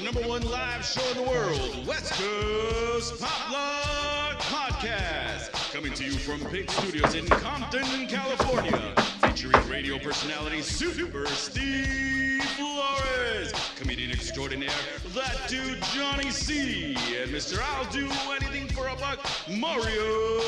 #1 live show in the world, West Coast Poplock Podcast. Coming to you from Pig Studios in Compton, California. Featuring radio personality Super Steve Flores, comedian extraordinaire, that dude Johnny C, and Mr. I'll Do Anything for a Buck, Mario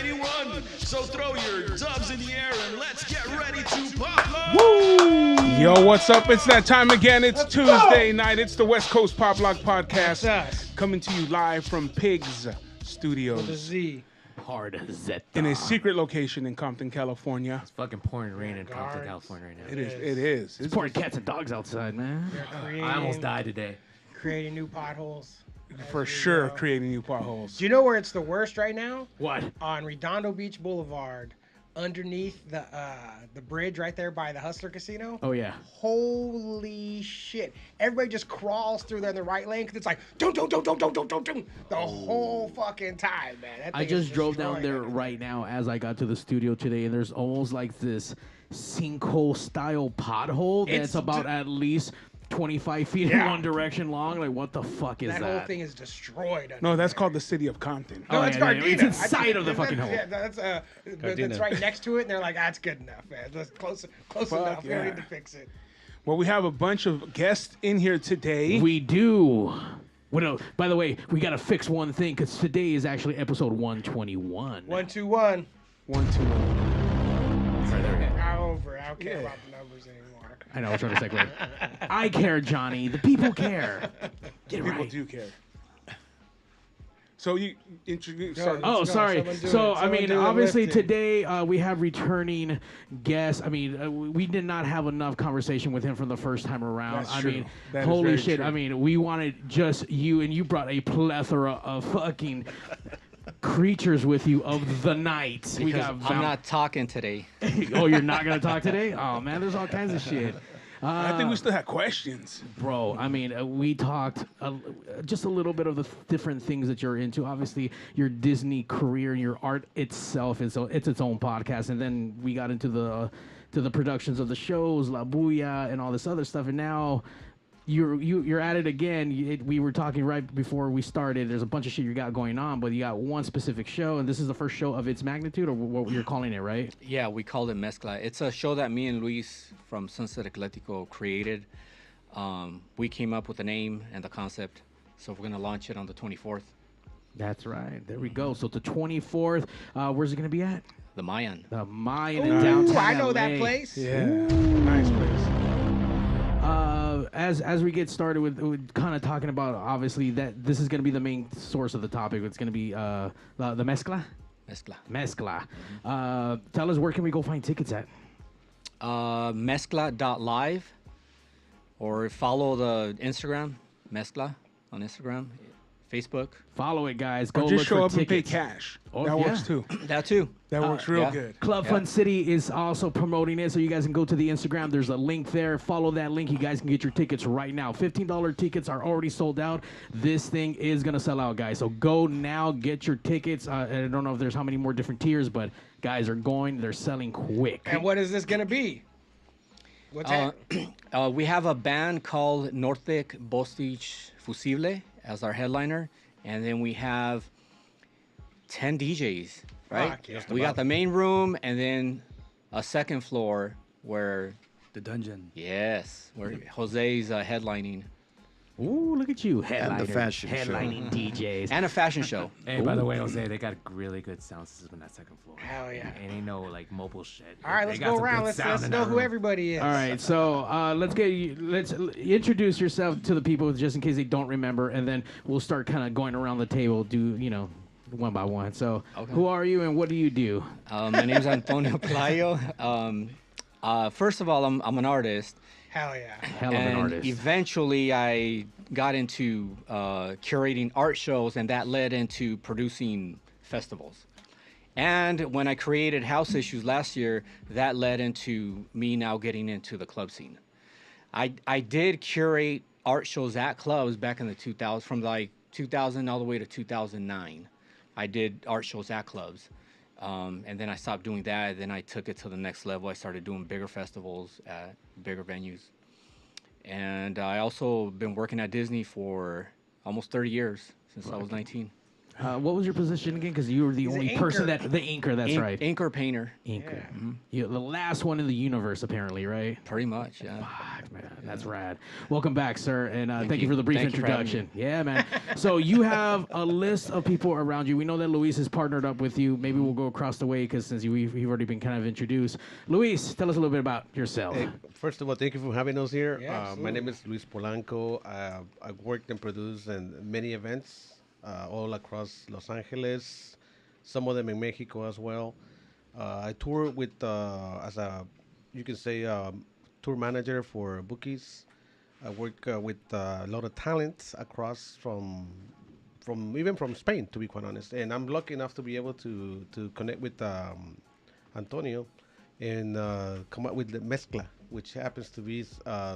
81. So throw your dubs in the air and let's get ready to pop lock. Woo! Yo, what's up? It's that time again. It's Tuesday night. It's the West Coast Poplock Podcast. Coming to you live from Pigs Studios. With a Z. Hard Z. In a secret location in Compton, California. It's fucking pouring rain in Compton, California right now. It is. It's pouring cats and dogs outside, man. I almost died today. Creating new potholes. For sure, creating new potholes. Do you know where it's the worst right now? What? On Redondo Beach Boulevard, underneath the bridge right there by the Hustler Casino. Oh, yeah. Holy shit. Everybody just crawls through there in the right lane because it's like, don't, the whole fucking time, man. I just drove down there right now as I got to the studio today, and there's almost like this sinkhole-style pothole that's about at least 25 feet in one direction long. Like, what the fuck is that? That whole thing is destroyed. No, that's called the city of Compton. No, it's Gardena. It's inside of the fucking hole. Yeah, that's right next to it, and they're like, that's good enough, man. That's close enough. We don't need to fix it. Well, we have a bunch of guests in here today. We do. Well, by the way, we got to fix one thing, because today is actually episode 121. 121. 121. I'm over it. I don't care about the numbers anymore. I know, I was trying to segue. I care, Johnny. The people care. Get People right. do care. So you introduce. Oh, sorry. So, I mean, obviously today we have returning guests. I mean, we did not have enough conversation with him from the first time around. That's true. I mean, That is holy very shit. true. I mean, we wanted just you, and you brought a plethora of fucking creatures with you of the night. We got I'm not talking today. Oh, you're not going to talk today? Oh, man, there's all kinds of shit. I think we still have questions. Bro, I mean, we talked just a little bit of the different things that you're into. Obviously, your Disney career and your art itself is its own podcast. And then we got into the productions of the shows, La Booyah, and all this other stuff. And now you're at it again. We were talking right before we started. There's a bunch of shit you got going on, but you got one specific show, and this is the first show of its magnitude, or what you're calling it, right? Yeah, we called it Mezcla. It's a show that me and Luis from Sunset Ecléctico created. We came up with the name and the concept, so we're going to launch it on the 24th. That's right. There we go. So the 24th, where's it going to be at? The Mayan. The Mayan in downtown I know LA. that place. Yeah, nice place. As we get started with kind of talking about, obviously, that this is going to be the main source of the topic. It's going to be the Mezcla? Mezcla. Mezcla. Tell us, where can we go find tickets at? Mezcla.live, or follow the Instagram, Mezcla on Instagram, Facebook. Follow it, guys. Go Or just look show for up tickets. and pay cash. Oh, That yeah. works too. That too. That works real yeah. good. Club Fun City is also promoting it, so you guys can go to the Instagram. There's a link there. Follow that link. You guys can get your tickets right now. $15 tickets are already sold out. This thing is going to sell out, guys. So go now. Get your tickets. I don't know if there's how many more different tiers, but guys are going. They're selling quick. And what is this going to be? What's that? We have a band called Nortec Bostich Fusible as our headliner, and then we have 10 DJs, right? Fuck, yeah. We got the main room and then a second floor where The dungeon. where Jose's headlining. Ooh, look at you. And the fashion show. Headlining DJs. And a fashion show. Hey, by the way, Jose, they got really good sound system in that second floor. Hell yeah. It ain't no like mobile shit. All right, let's go around. Let's know who everybody is. All right, so let's introduce yourself to the people just in case they don't remember, and then we'll start kind of going around the table, one by one. So, Who are you and what do you do? My name's Antonio Pelayo. First of all, I'm an artist. Hell yeah. Hell of an artist. Eventually, I got into curating art shows, and that led into producing festivals. And when I created House Issues last year, that led into me now getting into the club scene. I did curate art shows at clubs back in the 2000s, from like 2000 all the way to 2009. I did art shows at clubs. And then I stopped doing that. Then I took it to the next level. I started doing bigger festivals at bigger venues. And I also been working at Disney for almost 30 years since I was 19. What was your position again? Because you were the only person the inker. That's right. Inker painter. Inker. Yeah. Mm-hmm. You're the last one in the universe, apparently, right? Pretty much, yeah. Fuck, man, that's rad. Welcome back, sir, and thank you you. for the brief Thank you for having introduction. Yeah, man. So you have a list of people around you. We know that Luis has partnered up with you. Maybe we'll go across the way because since we've already been kind of introduced. Luis, tell us a little bit about yourself. Hey, first of all, thank you for having us here. Yeah, My name is Luis Polanco. I worked and produced in many events all across Los Angeles, some of them in Mexico as well. I tour with, as a, you can say, tour manager for bookies. I work with a lot of talents across from even from Spain, to be quite honest. And I'm lucky enough to be able to connect with Antonio and come up with the MEZCLA, which happens to be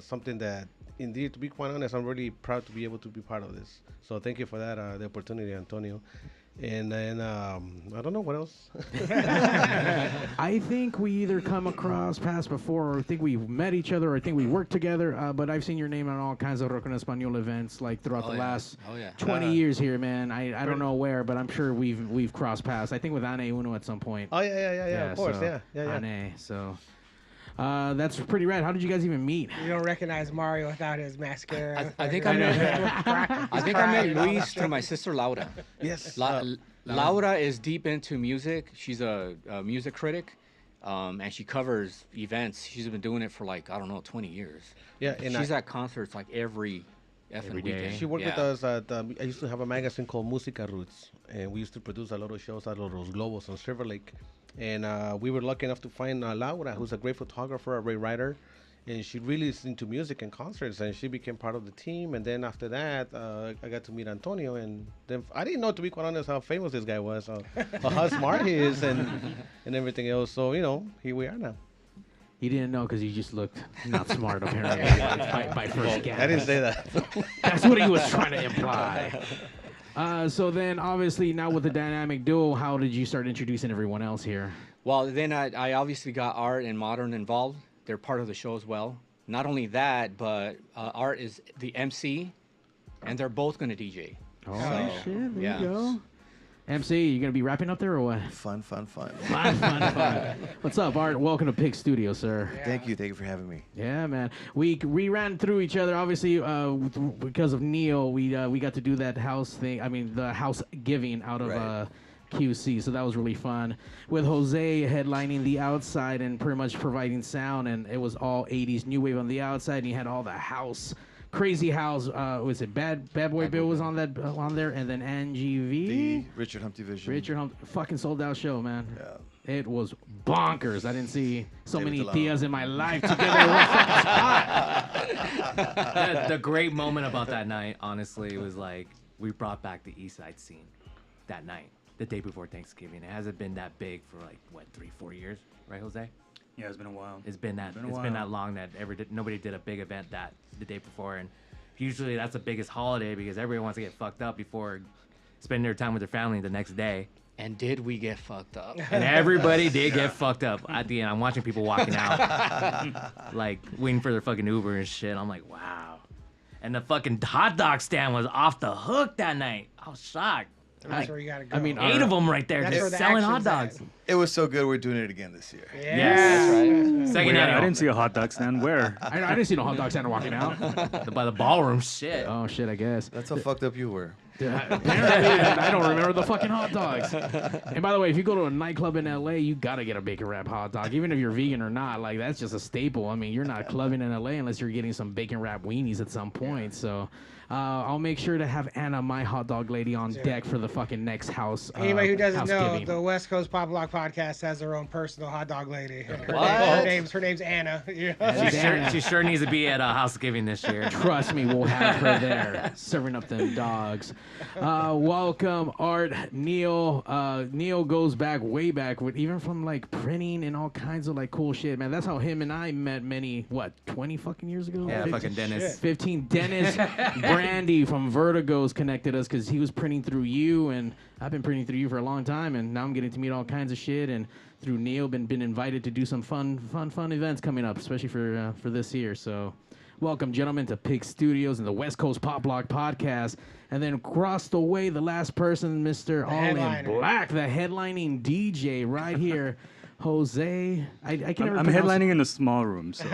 something that, indeed, to be quite honest, I'm really proud to be able to be part of this. So thank you for that, the opportunity, Antonio. And then, I don't know what else. I think we either come across past before, or I think we've met each other, or I think we worked together. But I've seen your name on all kinds of Rock en Español events, like throughout the last 20 years here, man. I don't know where, but I'm sure we've crossed paths. I think with Ane Uno at some point. Oh, yeah, of course, so, yeah. Ane, so. That's pretty rad. How did you guys even meet? You don't recognize Mario without his mascara. I think I met Luis through my sister Laura. Yes. Laura is deep into music. She's a music critic, and she covers events. She's been doing it for like, I don't know, 20 years. Yeah, and she's at concerts like every weekend. She worked with us at, I used to have a magazine called Música Roots, and we used to produce a lot of shows at Los Globos on Silver Lake. And we were lucky enough to find Laura, who's a great photographer, a great writer, and she really is into music and concerts, and she became part of the team. And then after that, I got to meet Antonio, and then I didn't know, to be quite honest, how famous this guy was, or how smart he is, and everything else. So, here we are now. He didn't know because he just looked not smart, apparently, by first guess. I didn't say that. That's what he was trying to imply. So then, obviously, now with the dynamic duo, how did you start introducing everyone else here? Well, then I obviously got Art and Modern involved. They're part of the show as well. Not only that, but Art is the MC, and they're both going to DJ. Oh, shit. There you go. MC, you going to be rapping up there or what? Fun. Fun. What's up, Art? Welcome to Pig Studio, sir. Yeah. Thank you for having me. Yeah, man. We ran through each other, obviously, because of Neil. We got to do that house thing. I mean, the house giving out of QC, so that was really fun. With Jose headlining the outside and pretty much providing sound, and it was all 80s new wave on the outside, and you had all the house. Crazy House, was it Bad Boy Bill was on there, and then Angie V. The Richard Humpty Vision. Fucking sold out show, man. Yeah. It was bonkers. I didn't see so David many Delano. tias in my life together in one fucking spot. The great moment about that night, honestly, was like we brought back the East Side scene that night, the day before Thanksgiving. It hasn't been that big for like what 3-4 years, right, Jose? Yeah, it's been a while. It's been that long that nobody did a big event that the day before, and usually that's the biggest holiday because everyone wants to get fucked up before spending their time with their family the next day. And did we get fucked up? And everybody did get fucked up. At the end, I'm watching people walking out, like waiting for their fucking Uber and shit. I'm like, wow. And the fucking hot dog stand was off the hook that night. I was shocked. That's where you gotta go. I mean, 8 of them right there That's where just the selling hot action's dogs. It was so good, we're doing it again this year. Yeah. Yes. Right. Second Where? I annual. didn't see a hot dog stand. Where? I didn't see no hot dog stand walking out. By the ballroom. Shit. Oh shit, I guess. That's how fucked up you were. Apparently, I don't remember the fucking hot dogs. And by the way, if you go to a nightclub in LA, you gotta get a bacon wrap hot dog, even if you're vegan or not. Like that's just a staple. I mean, you're not clubbing in LA unless you're getting some bacon wrap weenies at some point. So. I'll make sure to have Anna, my hot dog lady, on deck for the fucking next house. Anybody who doesn't know, Housekeeping. the West Coast Pop Lock Podcast has their own personal hot dog lady. Her What? name's Anna. Yeah. She sure needs to be at Housekeeping this year. Trust me, we'll have her there serving up them dogs. Welcome, Art, Neil. Neil goes way back, with even from like printing and all kinds of like cool shit, man. That's how him and I met 20 fucking years ago? Yeah, 15? fucking Dennis. 15. Dennis Brandy from Vertigo's connected us because he was printing through you, and I've been printing through you for a long time, and now I'm getting to meet all kinds of shit. And through Neil, been invited to do some fun events coming up, especially for this year. So Welcome, gentlemen, to Pig Studios and the West Coast Pop Block Podcast. And then across the way, the last person, Mr. All in Black, the headlining DJ right here, Jose. I can never I'm headlining in a small room, so.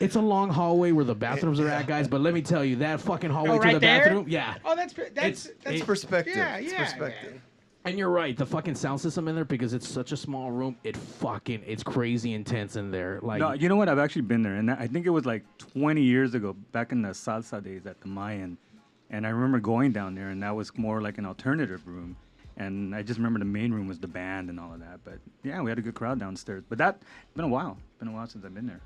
It's a long hallway where the bathrooms are at, guys. But let me tell you, that fucking hallway to right the there? bathroom, yeah. Oh, that's perspective. Yeah, It's yeah. perspective. Man. And you're right, the fucking sound system in there, because it's such a small room, it's crazy intense in there. Like, No, you know what? I've actually been there, and I think it was like 20 years ago, back in the salsa days at the Mayan. And I remember going down there, and that was more like an alternative room. And I just remember the main room was the band and all of that. But yeah, we had a good crowd downstairs. But it's been a while. It's been a while since I've been there.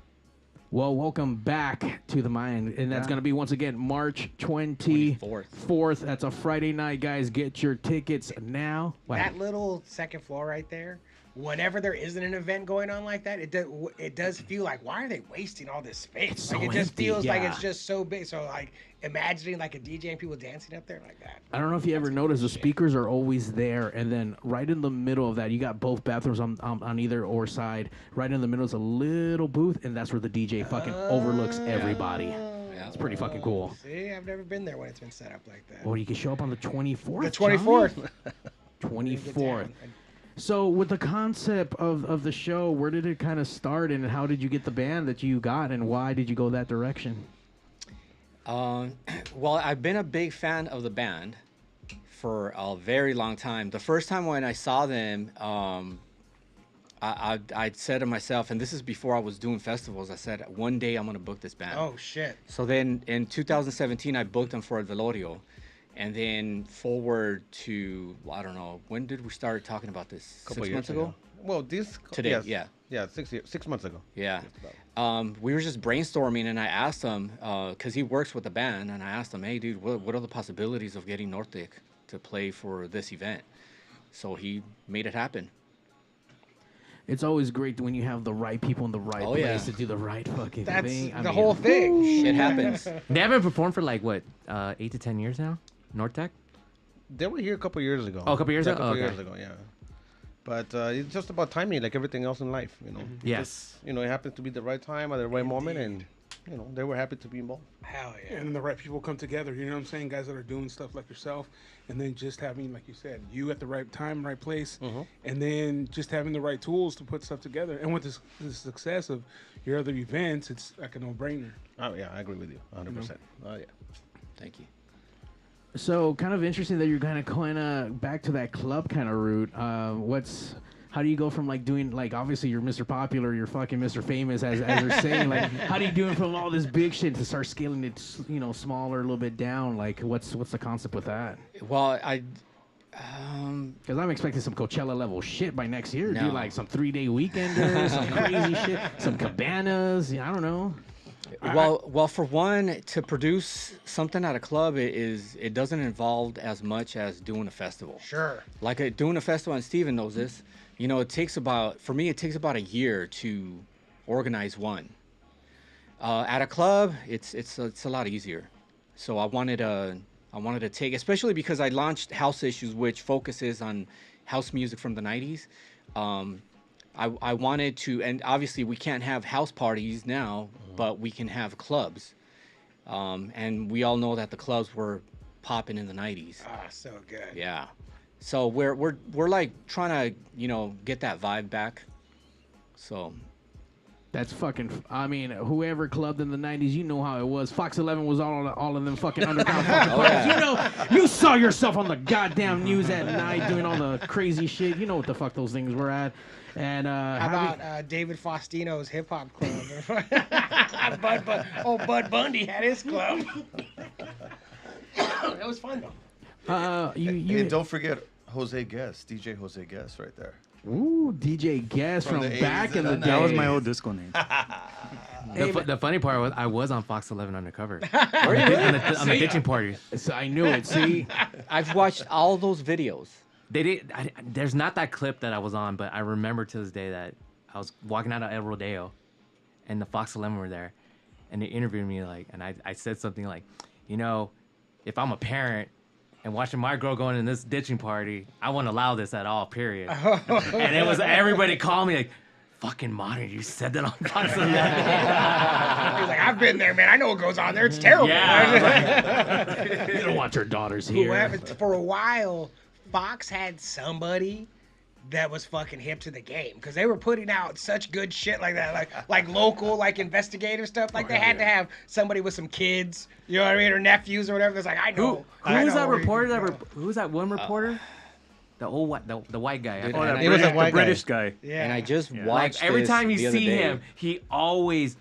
well, welcome back to the Mayan, and that's going to be, once again, March 24th. That's a Friday night, guys. Get your tickets now. Wow. That little second floor right there, whenever there isn't an event going on like that, it does feel like, why are they wasting all this space? It's Like, so it just empty, feels like yeah. it's just so big. So, like, imagining like a DJ and people dancing up there like that. I don't know if you ever noticed, the speakers are always there, and then right in the middle of that, you got both bathrooms on either or side. Right in the middle is a little booth, and that's where the DJ fucking overlooks everybody. Yeah. It's pretty fucking cool. See, I've never been there when it's been set up like that. Well, you can show up on the 24th. The 24th. 24th. So, with the concept of the show, where did it kind of start, and how did you get the band that you got, and why did you go that direction? Well, I've been a big fan of the band for a very long time. The first time when I saw them, I said to myself, and this is before I was doing festivals, I said, one day I'm going to book this band. Oh, shit. So then in 2017, I booked them for El Velorio. And then forward to, I don't know, when did we start talking about this? Couple 6 years months ago? Well, this Today, yes. yeah. Yeah, 6 months ago. Yeah. We were just brainstorming, and I asked him, because he works with the band, and I asked him, hey, dude, what are the possibilities of getting Nordic to play for this event? So he made it happen. It's always great when you have the right people in the right place to do the right fucking That's thing. the whole thing. It happens. They haven't performed for like, what, 8 to 10 years now? Nortec? They were here a couple years ago. Oh, a couple years Yeah, ago? A couple Okay. years ago, yeah. But it's just about timing, like everything else in life, you know. Yes. You know, it happened to be the right time at the right moment, and you know, they were happy to be involved. Hell yeah. And the right people come together, you know what I'm saying? Guys that are doing stuff like yourself, and then just having, like you said, you at the right time, right place, and then just having the right tools to put stuff together. And with the success of your other events, it's like a no-brainer. Oh, yeah, I agree with you 100%. Oh, yeah. Thank you. So, kind of interesting that you're kind of back to that club kind of route. How do you go from like doing, like, obviously you're Mr. Popular, you're fucking Mr. Famous, as they're saying, like, how do you do it from all this big shit to start scaling it, you know, smaller, a little bit down? Like, what's the concept with that? Well, Because I'm expecting some Coachella level shit by next year. No. Do like some 3-day weekenders, some crazy shit, some cabanas. I don't know. Well, for one, to produce something at a club, it doesn't involve as much as doing a festival. Sure. Like doing a festival, and Steven knows this. You know, it takes about a year to organize one. At a club, it's a lot easier. So I wanted to take, especially because I launched House Issues, which focuses on house music from the 90s. I wanted to, and obviously we can't have house parties now, but we can have clubs. And we all know that the clubs were popping in the 90s. Ah, so good. Yeah. So we're like trying to, you know, get that vibe back. So That's fucking. I mean, whoever clubbed in the '90s, you know how it was. Fox 11 was all of them fucking underground fucking clubs. You know, you saw yourself on the goddamn news at night doing all the crazy shit. You know what the fuck those things were at. And how about David Faustino's hip hop club? Bud Bundy had his club. It was fun though. And don't forget Jose Guest, DJ Jose Guest, right there. Ooh, DJ Guest from the back 80s in the and day. That was my old disco name. The funny part was I was on Fox 11 undercover on the ditching party. So I knew it. See, I've watched all those videos. They did. There's not that clip that I was on, but I remember to this day that I was walking out of El Rodeo, and the Fox 11 were there, and they interviewed me and I said something like, you know, if I'm a parent and watching my girl going in this ditching party, I wouldn't allow this at all. Period. And it was everybody called me like, fucking modern. You said that on constant. He's like, I've been there, man. I know what goes on there. It's terrible. Yeah. You don't want your daughters here. For a while, Fox had somebody that was fucking hip to the game because they were putting out such good shit like that, like local, like investigative stuff. Like they had to have somebody with some kids, you know what I mean, or nephews or whatever. It's like I know. Who was that reporter? Who was that one reporter? The old the white guy. Dude, It was a white British guy. Yeah. And I just watched Like every this time you the other see day. him, he always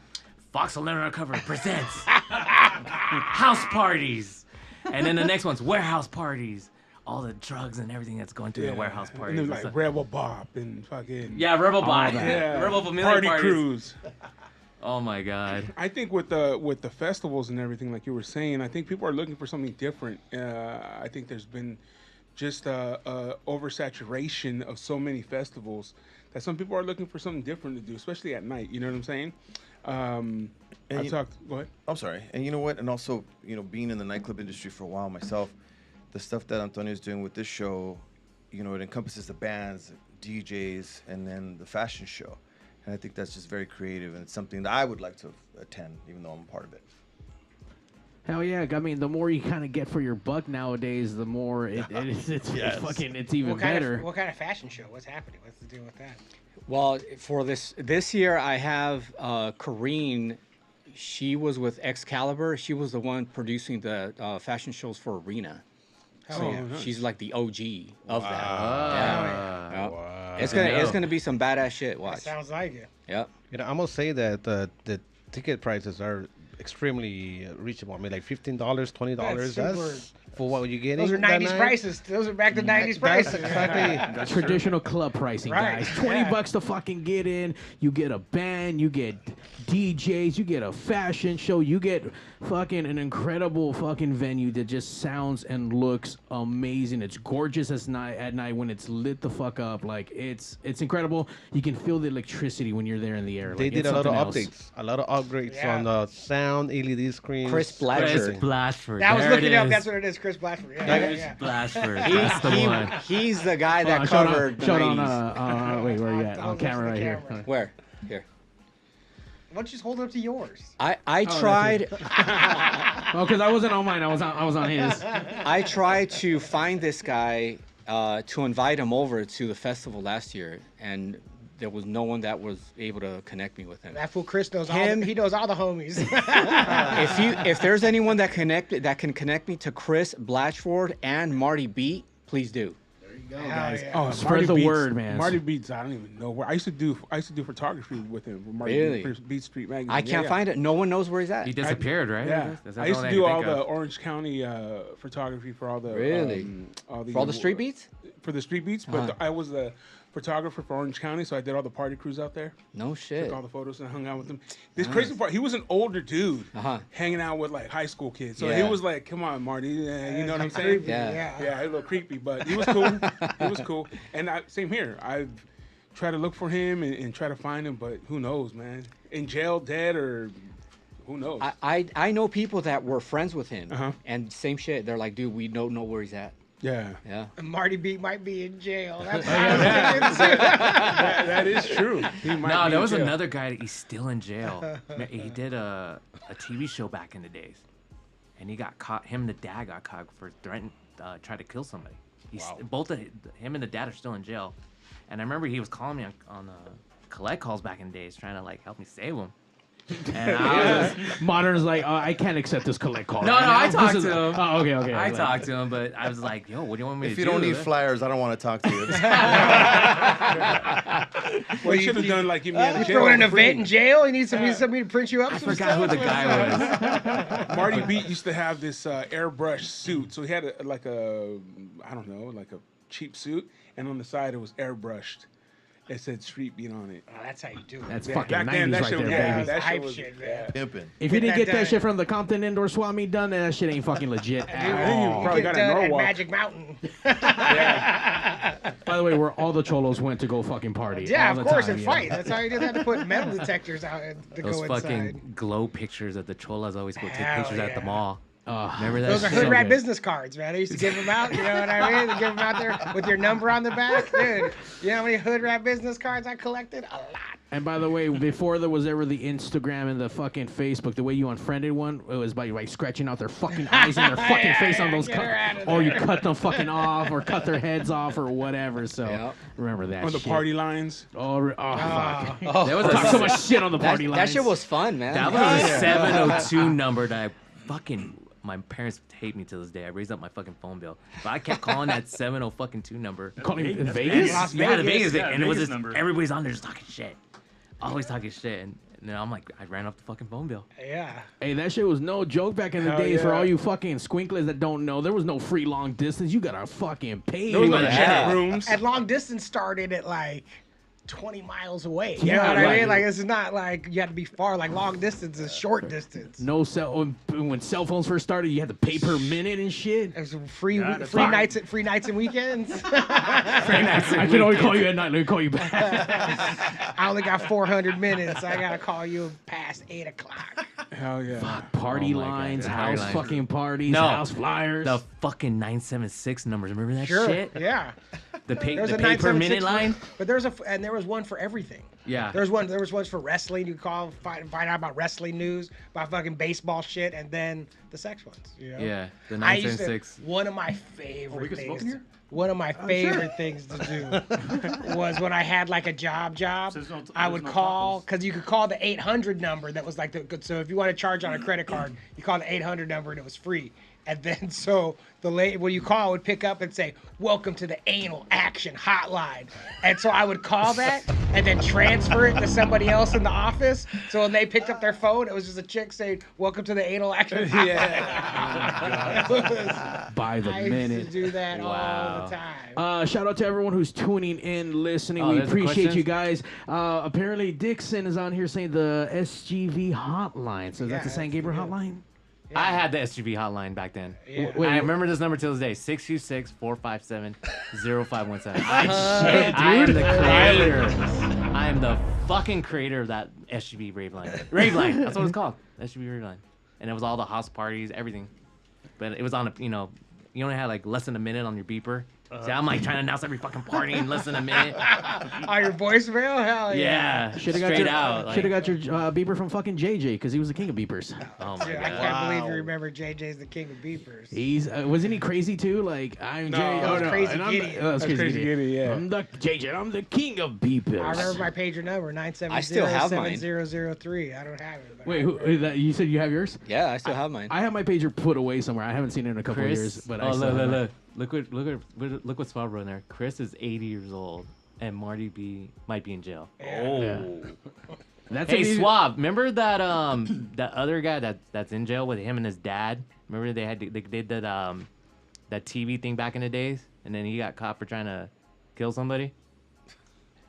Fox 11 Uncover presents house parties, and then the next one's warehouse parties. All the drugs and everything that's going through the warehouse And parties. then and like stuff. Rebel Bop and fucking Rebel Bot. yeah, Rebel Familiar Party parties. Cruise. Oh my God. I think with the festivals and everything, like you were saying, I think people are looking for something different. I think there's been just oversaturation of so many festivals that some people are looking for something different to do, especially at night. You know what I'm saying? Go ahead. I'm sorry. And you know what? And also, being in the nightclub industry for a while myself, the stuff that Antonio's doing with this show, it encompasses the bands, DJs, and then the fashion show. And I think that's just very creative, and it's something that I would like to attend, even though I'm a part of it. Hell yeah! I mean, the more you kind of get for your buck nowadays, the more it's even better. What kind of fashion show? What's happening? What's the deal with that? Well, for this year, I have Kareen. She was with Excalibur. She was the one producing the fashion shows for Arena. So nice. she's like the OG of that. Yeah. Wow. It's gonna be some badass shit. Watch. Sounds like it. Yep. I must say that the ticket prices are extremely reachable. I mean, like $15, $20. That's for what you getting. Those are that 90s night. prices. Those are back to 90s prices. Exactly. Traditional club pricing, Right, guys. yeah. $20 to fucking get in. You get a band. You get DJs. You get a fashion show. You get fucking an incredible fucking venue that just sounds and looks amazing. It's gorgeous at night when it's lit the fuck up. Like it's incredible. You can feel the electricity when you're there in the air. They Like, did it's a lot of something else. updates, a lot of upgrades Yeah. on the sound, LED screens. Chris Blatcher. Chris Blatchford. I was There looking it up. is. That's what it is. Chris Blatchford. Yeah, Chris yeah. Blatchford. That's the one. He's the guy that Show it covered the Show it 90s. on. Wait, where are you at? I'll On camera right listen to here. camera. Where? Here. Why don't you just hold it up to yours? I tried. Oh, because I wasn't on mine. I was on his. I tried to find this guy to invite him over to the festival last year, and there was no one that was able to connect me with him. That fool Chris knows Him? he knows all the homies. If there's anyone that can connect me to Chris Blatchford and Marty Beat, please do. Hell yeah. Oh, Spread Marty the Beats- word, man. Marty Beats, I don't even know where. I used to do photography with him. With Marty Really? Beats Street Magazine. I can't find it. No one knows where he's at. He disappeared, right? Yeah, That's I used all to do can all think the of. Orange County photography for all the Really? For all the street beats? for the street beats. But I was the photographer for Orange County, so I did all the party crews out there. No shit. Took all the photos and hung out with them. This crazy part, he was an older dude, Uh-huh. hanging out with like high school kids. So he Yeah. was like, "Come on, Marty," you know what I'm saying? Yeah. Yeah, a little creepy, but he was cool. He was cool. And same here. I've tried to look for him and try to find him, but who knows, man? In jail, dead, or who knows? I know people that were friends with him, Uh-huh. and same shit. They're like, dude, we don't know where he's at. yeah. Yeah. Marty B might be in jail. That's That is true. He might No, be there in was jail. another guy that he's still in jail. He did a TV show back in the days, and he got caught. Him and the dad got caught for trying to kill somebody. Both of him and the dad are still in jail, and I remember he was calling me on collect calls back in the days, trying to like help me save him. And I was just, Modern's like, I can't accept this collect call. No, right no, now. I talked This is- to him. Oh, okay. I talked to him, but I was like, "Yo, what do you want me If to you do?" don't need flyers, I don't want to talk to you. Well, you should have done like give me out You of jail. throw in an for free. event in jail. You need somebody to print you up. I some forgot who stuff? the guy was. Marty Beat used to have this airbrush suit. So he had like a cheap suit, and on the side it was airbrushed. It said Street Beat on it. Oh, that's how you do it. That's Yeah, fucking back 90s then, that right shit there, was- baby. yeah, that Hype shit was shit, man. Pimping. If you Get didn't that get that done. shit from the Compton Indoor Swap Meet done, then that shit ain't fucking legit I at think you all. probably Get got it in done at Norwalk. Magic Mountain. By the way, where all the cholos went to go fucking party. Yeah, all of the course, time, and you know? fight. That's how you did. They had to put metal detectors out to Those go fucking inside. glow pictures that the cholas always go take Hell pictures at the yeah. mall. Remember that? Those are shit? hood so rat good. business cards, man. They used to give them out. You know what I mean? They give them out there with your number on the back, dude. You know how many hood rat business cards I collected? A lot. And by the way, before there was ever the Instagram and the fucking Facebook, the way you unfriended one, it was by like scratching out their fucking eyes and their fucking face on those or you cut them fucking off or cut their heads off or whatever. So remember that Or the shit. party lines. Fuck. There was Talk so much shit on the party That lines. shit was fun, man. That was a 702 number that I fucking. My parents hate me to this day. I raised up my fucking phone bill, but I kept calling that 702 number. Calling in That's Vegas? Las Yeah, the Vegas. Vegas, and it was Vegas just number. everybody's on there just talking shit, always talking shit, and then I'm like, I ran up the fucking phone bill. Yeah. Hey, that shit was no joke back in the Hell days. For yeah. all you fucking squinklers that don't know, there was no free long distance. You gotta fucking pay. Those were Yeah. the chat rooms. And long distance started at like 20 miles away. You Yeah, know what I right. mean? Like, this is not like you had to be far. Like, long distance is short distance. No cell. When cell phones first started, you had to pay per minute and shit. It was free Yeah, that's free fine. nights and weekends. I can only call you at night. Let me call you back. I only got 400 minutes. I gotta call you past 8 o'clock. Hell yeah. Party Oh my God, lines, the house party lines. fucking parties, No. house flyers. The fucking 976 numbers. Remember that Sure. shit? Yeah. The pay, There was the a pay per 976 minute line. But there was one for everything. Yeah. There was ones for wrestling. You could call, find out about wrestling news, about fucking baseball shit, and then the sex ones. You know? Yeah, the I used to, 976. one of my favorite we can smoke things. in here? One of my favorite things to do was when I had like a job, So there's I would no call tacos. because you could call the 800 number that was like the so if you want to charge on a credit card, you call the 800 number and it was free. And then so the lady when you call would pick up and say, "Welcome to the anal action hotline." And so I would call that and then transfer it to somebody else in the office. So when they picked up their phone, it was just a chick saying, "Welcome to the anal action hotline." Yeah. By the I used minute. to do that all Wow. the time. Shout out to everyone who's tuning in, listening. Oh, We there's a appreciate question? you guys. Apparently, Dixon is on here saying the SGV hotline. So is that the Yeah, San Gabriel hotline? I had the SGV hotline back then. Yeah. Wait, I remember this number till this day: 626-457-0517. Shit, I am dude. the creator. I am the fucking creator of that SGV rave line. Rave line. That's what it's called. SGV rave line. And it was all the house parties, everything. But it was on a, you only had like less than a minute on your beeper. See, I'm like trying to announce every fucking party in less than a minute. On your voicemail? Hell yeah. Yeah, Should have straight got your, out. should have Like, got your beeper from fucking JJ because he was the king of beepers. oh my Dude, I god. can't believe you remember JJ's the king of beepers. He's wasn't he crazy too? Like I'm No, Jay. that was Crazy and I'm Giddy. the- that's That's Crazy Giddy, yeah. I'm the JJ. I'm the king of beepers. I remember my pager number, I still have mine. 970-7003. I don't have it. but Wait, I who, remember. that, you said you have yours? Yeah, I still have mine. I have my pager put away somewhere. I haven't seen it in a couple of years, but I oh, still have mine. look what's Swab wrote in there. Chris is 80 years old, and Marty B might be in jail. That's Hey, it. Swab, remember that that other guy that's in jail with him and his dad? Remember they did that TV thing back in the days, and then he got caught for trying to kill somebody.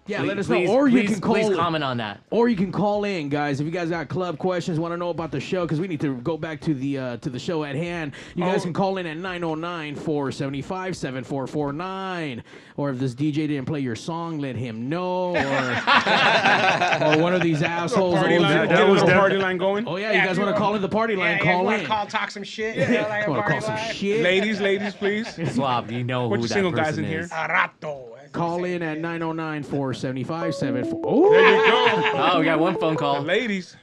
Yeah, Please- let us please- know. Or you please- can call. Please comment on that. Or you can call in, guys, if you guys got club questions, want to know about the show, because we need to go back to the show at hand. You guys can call in at 909-475-7449. Or if this DJ didn't play your song, let him know. Or one of these assholes. Party line, that get a was little def- party line going. Oh, yeah, you guys want to call in the party line, Yeah, call you in. want to call, talk some shit? You know, like a Want to party call some line? shit? Ladies, please. Swab, you know Put who your that single guys person in here. is. A rato. Call in at 909-475-7449. Oh, There you go. Oh, we got one phone call. Ladies.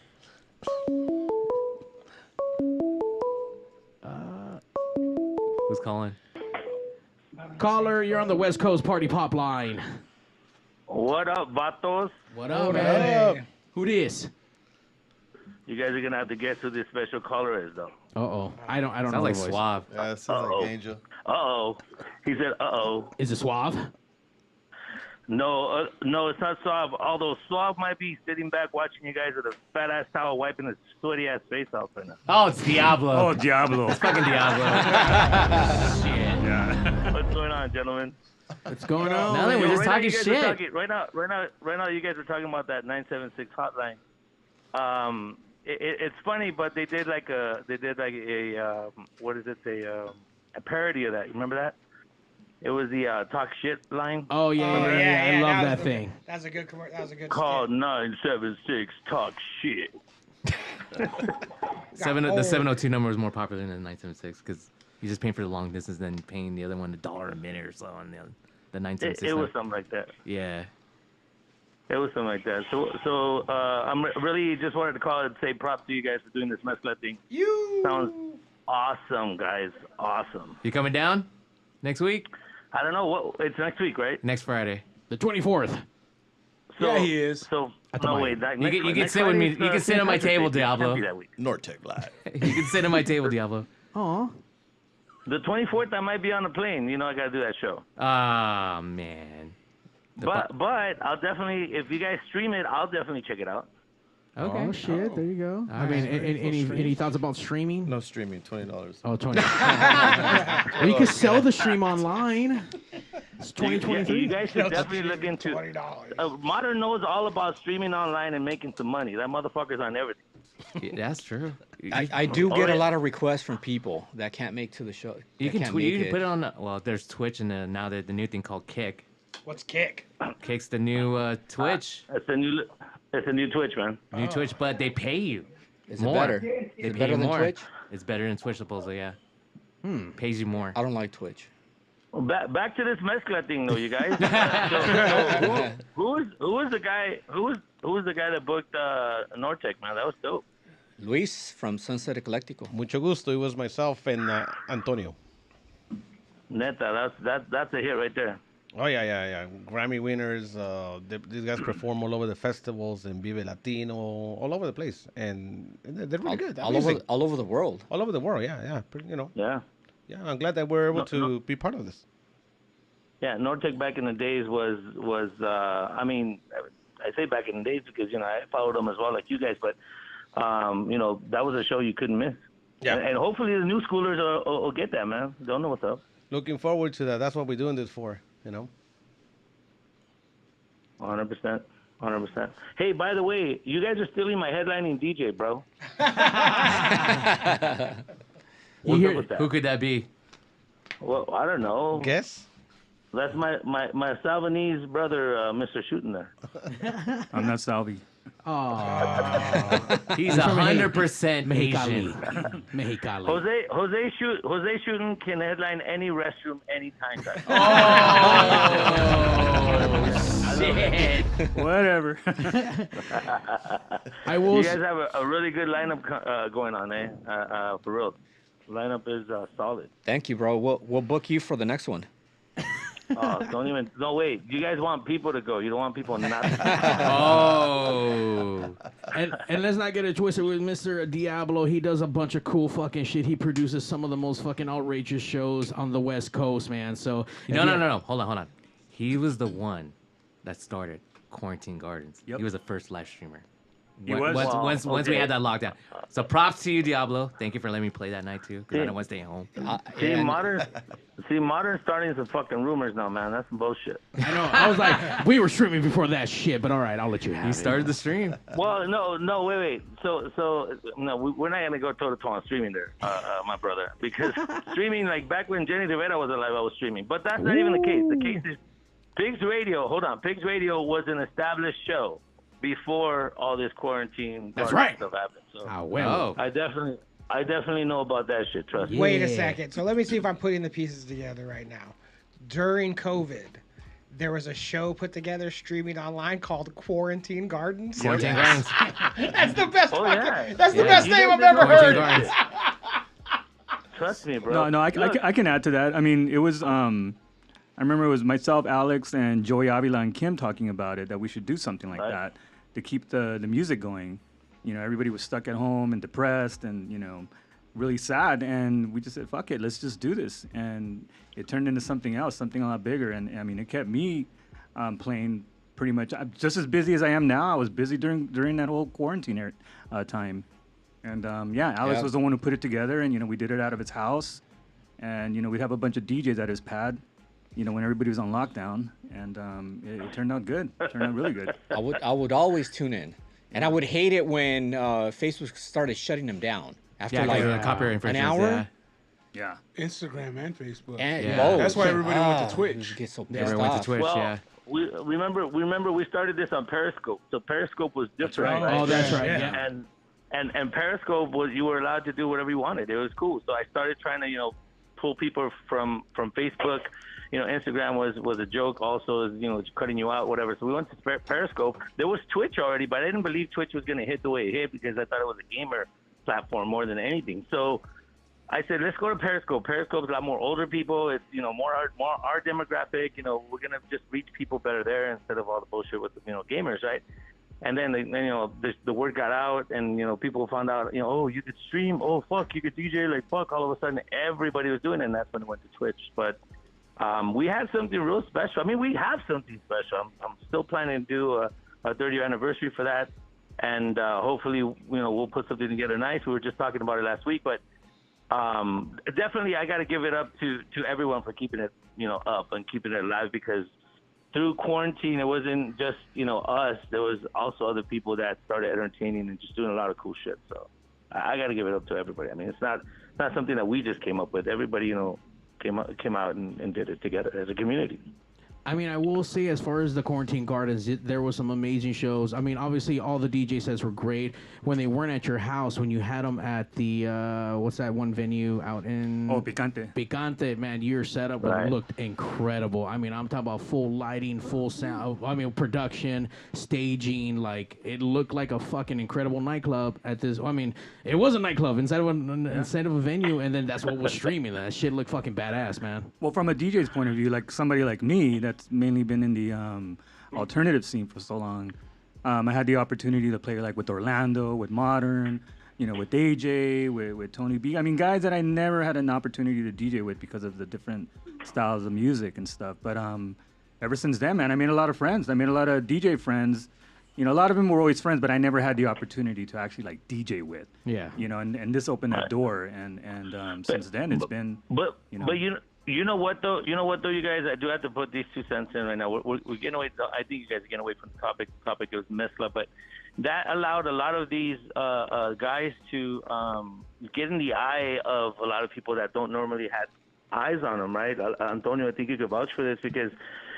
Who's calling? caller, you're on the West Coast Party Pop line. What up, vatos? What up, Hey. man? Who this? You guys are gonna have to guess who this special caller is, though. Uh-oh. I don't know Sounds like the voice. Swab. Yeah, it sounds Uh-oh. like Angel. Uh-oh. He said, uh-oh. Is it Suave? No, no, it's not Suave. Although Suave might be sitting back watching you guys with a fat-ass towel wiping his sweaty-ass face off right now. Oh, it's Diablo. Oh, Diablo. Fucking Diablo. Shit. Yeah. What's going on, gentlemen? What's going on? Nothing, we're Yo, just right now talking you guys are shit. talking- right now, you guys are talking about that 976 hotline. It's funny, but they did like a what is it? A parody of that. You remember that? It was the talk shit line. Oh, yeah, I love that was- thing. That was a good commercial. That was a good. Call skit. 976 talk shit. The 702 number was more popular than the 976 because you're just paying for the long distance, then paying the other one $1 a minute or so on the 976. It was number. something like that. Yeah. It was something like that. So I'm really just wanted to call and say props to you guys for doing this mezcla thing. Sounds awesome, guys. Awesome. You coming down next week? I don't know what it's next week, right? Next Friday. The 24th. So, Yeah, he is. So At the no Mayan. wait, that, You can sit with me. You can sit at my table, Diablo. Nortec Live. You can sit at my table, Diablo. Aw. The 24th, I might be on a plane. You know, I got to do that show. Ah, man. But I'll definitely, if you guys stream it, I'll definitely check it out. Okay. Oh shit! There you go. I mean, any thoughts about streaming? No streaming, $20. Oh, 20. Well, you can sell the stream online. It's 2023. You guys should definitely look into $20. Modern knows all about streaming online and making some money. That motherfucker's on everything. Yeah, that's true. I do get a lot of requests from people that can't make to the show. You can put it on. Well, there's Twitch and now there's the new thing called Kick. What's Kick? Kick's the new Twitch. It's a new Twitch, man. New Twitch, but they pay you. Is more. it better? They Is it pay better you than more. Twitch? It's better than Twitch, supposedly. Yeah. Pays you more. I don't like Twitch. Well, back to this mezcla thing, though, you guys. Who was the guy? Who was the guy that booked Nortec, man? That was dope. Luis from Sunset Ecléctico. Mucho gusto. It was myself and Antonio. Neta, that's a hit right there. Oh, yeah. Grammy winners. These guys perform all over the festivals and Vive Latino, all over the place. And they're really good. All over the world. All over the world, yeah. Yeah. Yeah, I'm glad that we're able to be part of this. Yeah, Nortec back in the days was I mean, I say back in the days because, you know, I followed them as well like you guys, but, you know, that was a show you couldn't miss. Yeah. And hopefully the new schoolers will get that, man. Don't know what's up. Looking forward to that. That's what we're doing this for, you know. 100%. 100%. Hey, by the way, you guys are stealing my headlining DJ, bro. What's up with that? Who could that be? Well, I don't know. Guess? That's my Salvanese brother, Mr. Shooting there. I'm not Salvi. Oh. He's 100% Asian. Mexicali. Jose Shooting can headline any restroom anytime. Oh, shit. Whatever. I will. You guys have a really good lineup going on, eh? For real. Lineup is solid. Thank you, bro. We'll book you for the next one. No, wait. You guys want people to go. You don't want people not to go. Oh. And let's not get it twisted with Mr. Diablo. He does a bunch of cool fucking shit. He produces some of the most fucking outrageous shows on the West Coast, man. So No. Hold on. He was the one that started Quarantine Gardens. Yep. He was the first live streamer. He was? Once we had that lockdown. So props to you, Diablo. Thank you for letting me play that night too, because I don't want to stay home. Modern starting some fucking rumors now, man. That's some bullshit. I know. I was like, we were streaming before that shit, but all right, I'll let you have it. He started the stream. Well, no, wait. So no, we're not gonna go toe to toe on streaming there, my brother, because streaming, like back when Jenny Rivera was alive, I was streaming. But that's not even the case. The case is Pigs Radio. Hold on, Pigs Radio was an established show before all this quarantine stuff happened. So I definitely know about that shit. Trust me. Wait a second. So let me see if I'm putting the pieces together right now. During COVID, there was a show put together streaming online called Quarantine Gardens. Quarantine Gardens. That's the best. Yeah. That's the best name I've ever heard. Gardens. Trust me, bro. No, I can add to that. I mean, it was I remember it was myself, Alex, and Joey Avila and Kim talking about it, that we should do something like that to keep the music going. You know, everybody was stuck at home and depressed and, you know, really sad. And we just said, fuck it, let's just do this. And it turned into something else, something a lot bigger. And, I mean, it kept me playing pretty much. I'm just as busy as I am now. I was busy during that whole quarantine time. And, Alex was the one who put it together. And, you know, we did it out of his house. And, you know, we'd have a bunch of DJs at his pad, you know, when everybody was on lockdown, and it turned out good. It turned out really good. I would always tune in, and I would hate it when Facebook started shutting them down after copyright an hour. Yeah. Instagram and Facebook. And Yeah. That's why everybody went to Twitch. You get so pissed Everyone went off. to Twitch, Well, yeah. we remember we started this on Periscope. So Periscope was different. right. Oh, that's right. Yeah. And Periscope was, you were allowed to do whatever you wanted. It was cool. So I started trying to, you know, pull people from Facebook. Instagram was a joke. Also, cutting you out, whatever. So we went to Periscope. There was Twitch already, but I didn't believe Twitch was gonna hit the way it hit because I thought it was a gamer platform more than anything. So I said, let's go to Periscope. Periscope's a lot more older people. It's more our demographic. We're gonna just reach people better there instead of all the bullshit with gamers, right? And then the word got out, and people found out, oh, you could stream, oh fuck, you could DJ, like fuck. All of a sudden, everybody was doing it, and that's when it went to Twitch. But we had something real special. I mean, we have something special. I'm still planning to do a 30-year anniversary for that, and hopefully, we'll put something together nice. We were just talking about it last week, but definitely, I got to give it up to everyone for keeping it, up and keeping it alive, because through quarantine, it wasn't just, us. There was also other people that started entertaining and just doing a lot of cool shit. So I got to give it up to everybody. I mean, it's not something that we just came up with. Everybody, came out and did it together as a community. I mean, I will say, as far as the Quarantine Gardens, there was some amazing shows. I mean, obviously, all the DJ sets were great. When they weren't at your house, when you had them at the, what's that one venue out in... Oh, Picante. Picante, man, your setup looked incredible. I mean, I'm talking about full lighting, full sound, production, staging. Like, it looked like a fucking incredible nightclub at this... I mean, it was a nightclub inside of a venue, and then that's what was streaming. That shit looked fucking badass, man. Well, from a DJ's point of view, like somebody like me that's mainly been in the alternative scene for so long, I had the opportunity to play like with Orlando, with Modern, with AJ, with Tony B. I mean, guys that I never had an opportunity to DJ with because of the different styles of music and stuff. But ever since then, man, I made a lot of friends. I made a lot of DJ friends. A lot of them were always friends, but I never had the opportunity to actually like DJ with. Yeah. And this opened that door, and since then it's been. But you know what though, you guys, I do have to put these 2 cents in right now. We're getting away. I think you guys are getting away from the topic. The topic was MEZCLA, but that allowed a lot of these guys to get in the eye of a lot of people that don't normally have eyes on them, right? Antonio, I think you could vouch for this because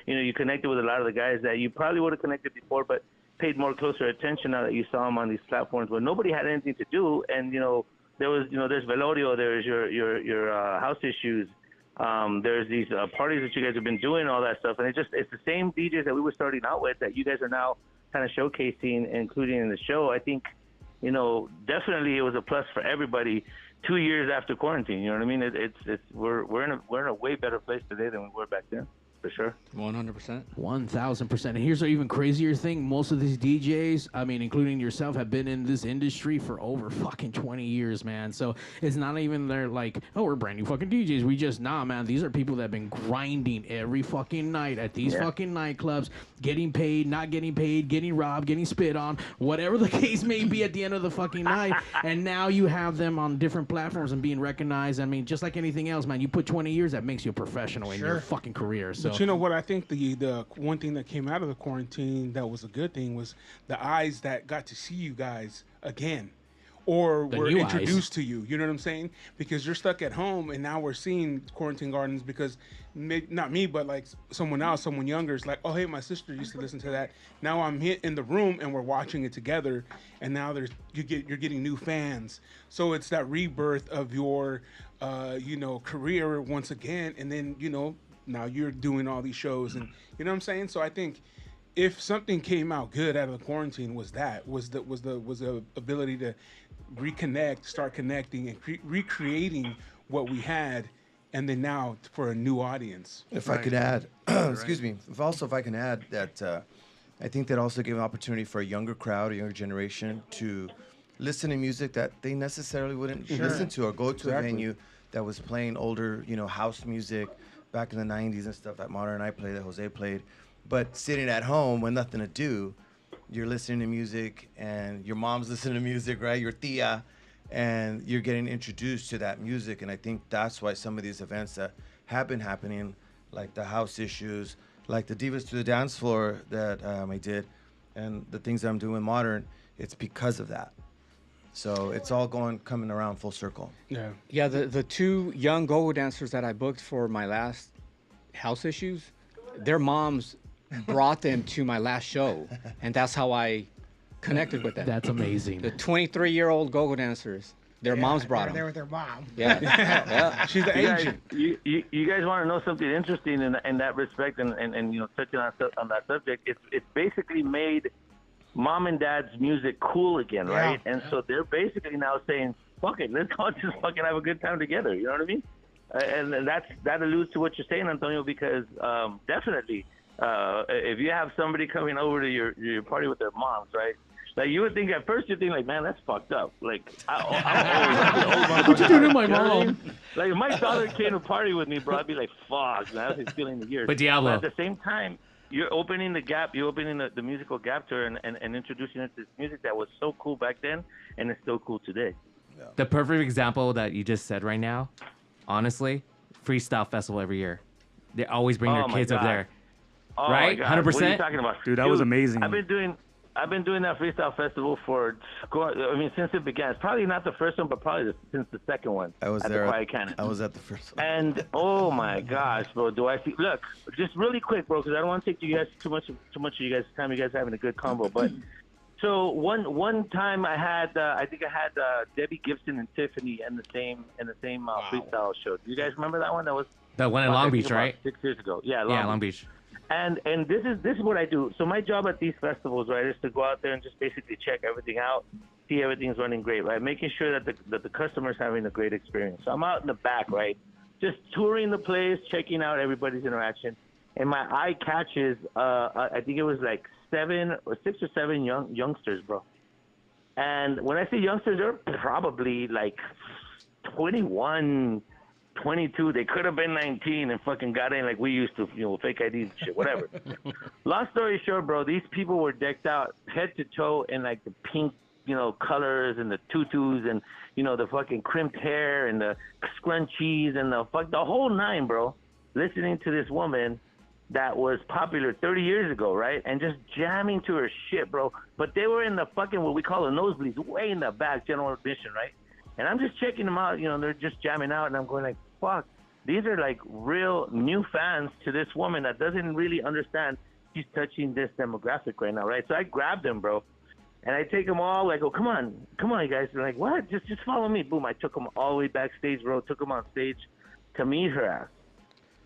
you connected with a lot of the guys that you probably would have connected before, but paid more closer attention now that you saw them on these platforms where nobody had anything to do, and there was there's Velorio, there's your house issues. There's these parties that you guys have been doing, all that stuff, and it's the same DJs that we were starting out with that you guys are now kind of showcasing, including in the show. I think, definitely it was a plus for everybody 2 years after quarantine. You know what I mean? We're in a way better place today than we were back then. For sure. 100%. 1,000%. And here's an even crazier thing. Most of these DJs, I mean, including yourself, have been in this industry for over fucking 20 years, man. So it's not even they're like, oh, we're brand new fucking DJs. Man. These are people that have been grinding every fucking night at these fucking nightclubs, getting paid, not getting paid, getting robbed, getting spit on, whatever the case may be at the end of the fucking night. And now you have them on different platforms and being recognized. I mean, just like anything else, man, you put 20 years, that makes you a professional in your fucking career. So. But you know what? I think the one thing that came out of the quarantine that was a good thing was the eyes that got to see you guys again, or were introduced to you. You know what I'm saying? Because you're stuck at home, and now we're seeing Quarantine Gardens because not me, but like someone else, someone younger is like, oh hey, my sister used to listen to that. Now I'm in the room and we're watching it together, and now you're getting new fans. So it's that rebirth of your career once again, and then now you're doing all these shows, and you know what I'm saying. So I think if something came out good out of the quarantine was the ability to reconnect, start connecting, and recreating what we had, and then now for a new audience. If I could add, excuse me. If I can add that, I think that also gave an opportunity for a younger crowd, a younger generation, to listen to music that they necessarily wouldn't listen to, or go to a venue that was playing older, house music back in the 90s and stuff that Modern and I played, that Jose played. But sitting at home with nothing to do, you're listening to music, and your mom's listening to music, right? Your tia, and you're getting introduced to that music. And I think that's why some of these events that have been happening, like the house issues, like the Divas to the Dance Floor that I did, and the things that I'm doing Modern, it's because of that. So it's all coming around full circle. Yeah. Yeah, the 2 young go-go dancers that I booked for my last house issues, their moms brought them to my last show, and that's how I connected with them. That's amazing. The 23-year-old go-go dancers Their moms brought They're them. there with their mom. Yeah. Yeah. She's the You guys, agent. you guys want to know something interesting in that respect, and touching on that subject, it's basically made mom and dad's music cool again, right? And so they're basically now saying, fuck it, let's all just fucking have a good time together. You know what I mean? And that alludes to what you're saying, Antonio, because definitely, if you have somebody coming over to your party with their moms, right? Like, you would think at first, you think like, man, that's fucked up. Like, What you doing to my mom? Like, if my daughter came to party with me, bro, I'd be like, fuck, man, that's feeling the years. But Diablo. But at the same time, you're opening the gap. You're opening the musical gap to her and introducing her to this music that was so cool back then, and it's still cool today. The perfect example that you just said right now, honestly, Freestyle Festival every year. They always bring their Oh my kids up God. there. Oh Right? my God. What are you 100%? talking about? Dude, that was amazing. I've been doing that freestyle festival since it began. It's probably not the first one, but probably since the second one. I was at there. The Quiet Cannon. I was at the first one. And oh my gosh, bro, do I see? Look, just really quick, bro, because I don't want to take you guys too much of you guys' time. You guys are having a good combo, but so one time I had Debbie Gibson and Tiffany in the same freestyle show. Do you guys remember that one? That was The one in Long Beach, right? 6 years ago. Yeah, Long Beach. And this is what I do. So my job at these festivals, right, is to go out there and just basically check everything out, see everything's running great, right, making sure that the customer's having a great experience. So I'm out in the back, right, just touring the place, checking out everybody's interaction, and my eye catches, I think it was like 6 or 7 youngsters, bro. And when I say youngsters, they're probably like 21. 22, they could have been 19 and fucking got in like we used to, fake IDs and shit, whatever. Long story short, bro, these people were decked out head to toe in like the pink, colors and the tutus and, the fucking crimped hair and the scrunchies and the whole nine, bro, listening to this woman that was popular 30 years ago, right? And just jamming to her shit, bro. But they were in the fucking, what we call the nosebleeds, way in the back, general admission, right? And I'm just checking them out, they're just jamming out, and I'm going like, fuck, these are like real new fans to this woman that doesn't really understand she's touching this demographic right now, right? So I grabbed them, bro, and I take them all, like, oh, come on, you guys. They're like, what? Just follow me. Boom, I took them all the way backstage, bro, took them on stage to meet her ass.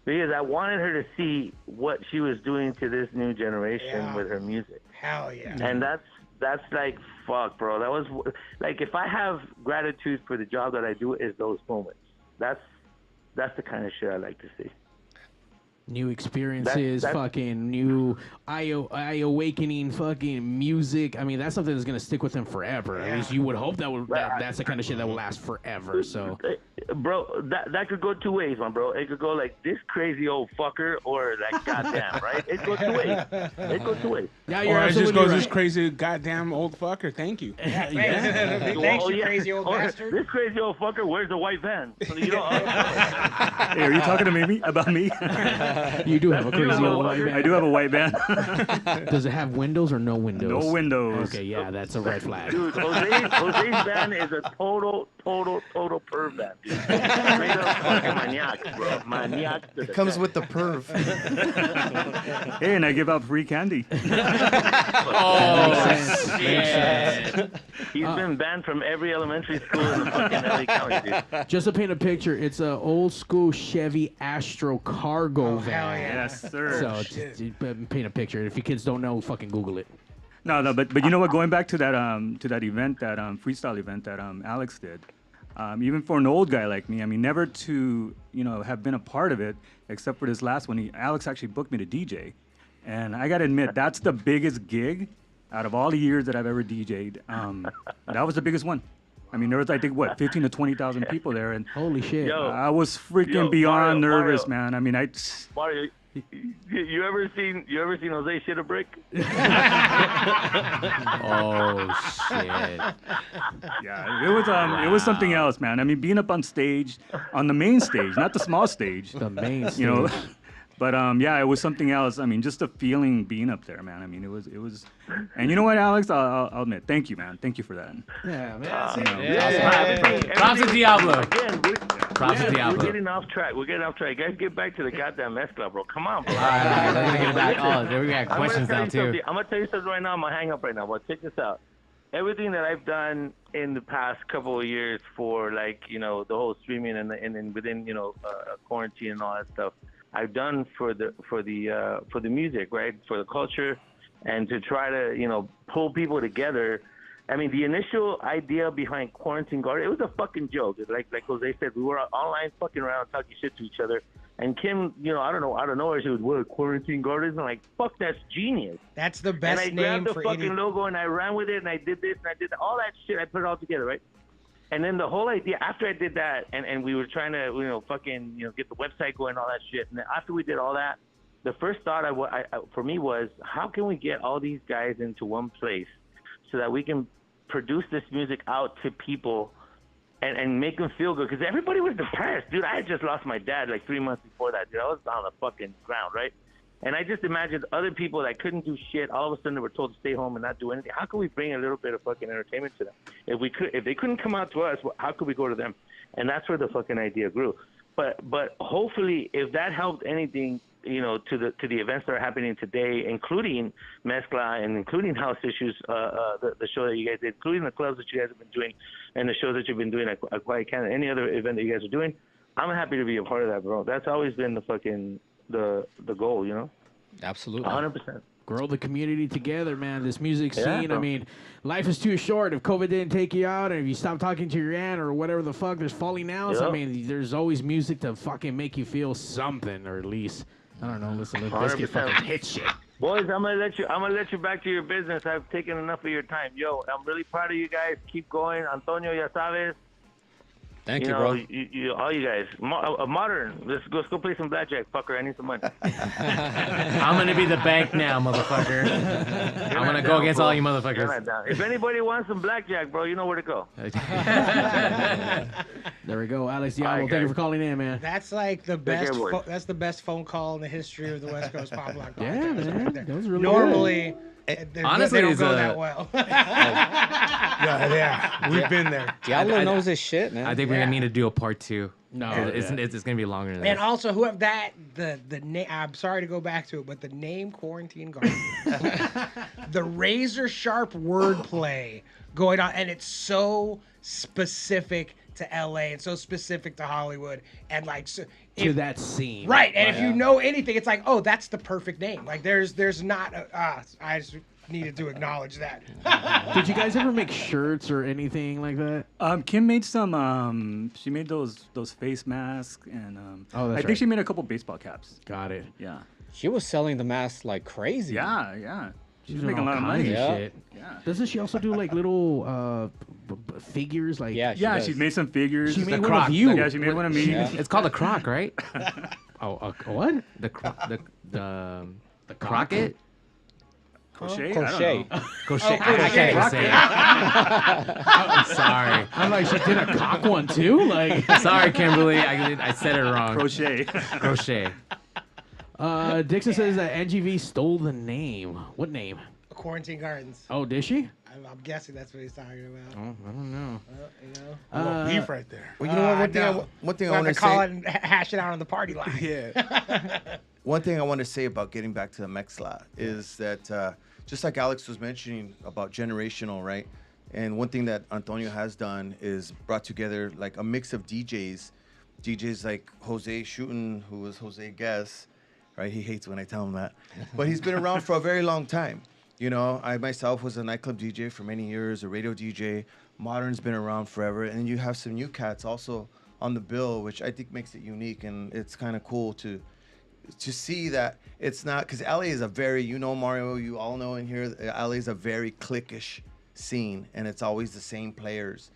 Because I wanted her to see what she was doing to this new generation with her music. Hell yeah. And that's like, fuck, bro. That was like, if I have gratitude for the job that I do, is those moments. That's the kind of shit I like to see. New experiences, fucking new eye-awakening fucking music. I mean, that's something that's gonna stick with them forever. At least you would hope that's the kind of shit that will last forever. So, bro, that could go two ways, man, bro. It could go like this crazy old fucker, or like goddamn, right? It goes two ways. It goes two ways. Yeah, you're or it just goes this crazy goddamn old fucker. Thank you. Thanks, you crazy old bastard. This crazy old fucker. Where's the white van? Hey, are you talking to me about me? You do have a crazy old white van. I do have a white van. Does it have windows or no windows? No windows. Okay, yeah, that's a red flag. Dude, Jose's van is a total perv van, dude. Straight up fucking maniac, bro. Maniac. It comes with the perv. Hey, and I give out free candy. Oh, shit. He's been banned from every elementary school in the fucking LA County, dude. Just to paint a picture, it's an old school Chevy Astro cargo van. Hell yeah. Yes, sir. So paint a picture. If you kids don't know, fucking Google it. No, but you know what? Going back to that event, that freestyle event that Alex did, even for an old guy like me, I mean, never to have been a part of it, except for this last one. Alex actually booked me to DJ, and I gotta admit that's the biggest gig out of all the years that I've ever DJ'd. That was the biggest one. I mean, there was, I think, 15 to 20,000 people there, and holy shit, I was freaking beyond nervous, man. I mean, Mario, you ever seen Jose shit a brick? Oh shit! Yeah, it was something else, man. I mean, being up on stage, on the main stage, not the small stage. The main stage. But yeah, it was something else. I mean, just the feeling being up there, man. I mean, it was. And you know what, Alex? I'll admit, thank you, man. Thank you for that. Yeah, man. Props to Diablo. Again, Props to Diablo. We're getting off track. Guys, get back to the goddamn MEZCLA, bro. Come on, bro. All right, we're gonna get back. Oh, there we got questions now too. I'm gonna tell you something right now. I'm gonna hang up right now. But check this out. everything that I've done in the past couple of years for like, you know, the whole streaming and then within, you know, quarantine and all that stuff, I've done for the music, right? For the culture, and to try to, you know, pull people together. I mean, the initial idea behind Quarantine Garden, it was a fucking joke. Like Jose said, we were online fucking around talking shit to each other. And Kim, you know, I don't know, out of nowhere, she was, what, Quarantine Gardens? I'm like, fuck, that's genius. That's the best name for And I grabbed the fucking logo and I ran with it and I did this and I did all that shit. I put it all together, right? And then the whole idea, after I did that, and we were trying to, you know, fucking, you know, get the website going and all that shit. And then after we did all that, the first thought for me was, how can we get all these guys into one place so that we can produce this music out to people and make them feel good? Because everybody was depressed, dude. I had just lost my dad like 3 months before that, dude. I was on the fucking ground, right? And I just imagined other people that couldn't do shit. All of a sudden, they were told to stay home and not do anything. How can we bring a little bit of fucking entertainment to them? If they couldn't come out to us, how could we go to them? And that's where the fucking idea grew. But hopefully, if that helped anything, you know, to the events that are happening today, including Mezcla and including House Issues, the show that you guys did, including the clubs that you guys have been doing, and the shows that you've been doing at Quiet Canada, any other event that you guys are doing, I'm happy to be a part of that, bro. That's always been the fucking the goal, you know. Absolutely. 100%. Grow the community together, man. This music Yeah, scene, bro. I mean, life is too short. If COVID didn't take you out, and if you stop talking to your aunt or whatever the fuck, there's falling outs. I Yep. mean, there's always music to fucking make you feel something, or at least, I don't know, listen to this get 100%. fucking hit shit. Boys, I'm gonna let you back to your business. I've taken enough of your time. Yo, I'm really proud of you guys. Keep going. Antonio, ya sabes. Thank you, know, bro. You, all you guys. Modern. Let's go play some blackjack, fucker. I need some money. I'm gonna be the bank now, motherfucker. I'm gonna go against all you You're not motherfuckers. down. If anybody wants some blackjack, bro, you know where to go. There we go, Alex All Diablo. right, Thank you guys. for calling in, man. That's like the care, best. boys. That's the best phone call in the history of the West Coast Pop Block Podcast. Yeah, man. right there. That was really Normally, Honestly, they don't it's go a- that well. Yeah, we've been there. Diablo knows his shit, man. I think we're gonna need to do a part 2. No, It's gonna be longer than And this. also, who have that the name? I'm sorry to go back to it, but the name Quarantine Garden, the razor sharp wordplay going on, and it's so specific to LA and so specific to Hollywood, and like so, to that scene. right. And if you know anything, it's like, oh, that's the perfect name. Like there's not. I just needed to acknowledge that. Did you guys ever make shirts or anything like that? Kim made some. She made those face masks, and Oh, that's I think right. she made a couple baseball caps. Got it. Yeah, She was selling the mask like crazy. yeah. She's doing making a all lot of kinds money. of Yeah. shit. Yeah. Doesn't she also do like little figures? Like Yeah, Yeah, does. she made some figures. she made The one croc. of you. Yeah, she made one of me. Yeah. It's called a croc, right? What? The crockett. Crochet. Crochet. Crochet. I can't say it. I'm sorry. I'm like, she did a cock one too. Like, Sorry, Kimberly. I said it wrong. Crochet. Crochet. Dixon says that NGV stole the name. What name? Quarantine Gardens. Oh, did she? I'm guessing that's what he's talking about. Oh, I don't know. You know. A little beef right there. Well, you know what? no. One thing I We'll want have to to call say. it and hash it out on the party line. Yeah. One thing I want to say about getting back to the MEZCLA is that just like Alex was mentioning about generational, right? And one thing that Antonio has done is brought together like a mix of DJs like Jose Shootin, who was Jose Guess, right? He hates when I tell him that, but he's been around for a very long time. You know, I myself was a nightclub DJ for many years, a radio DJ. Modern's been around forever, and you have some new cats also on the bill, which I think makes it unique, and it's kind of cool to see that it's not, because LA is a very, you know, Mario, you all know in here, LA is a very cliquish scene, and it's always the same players.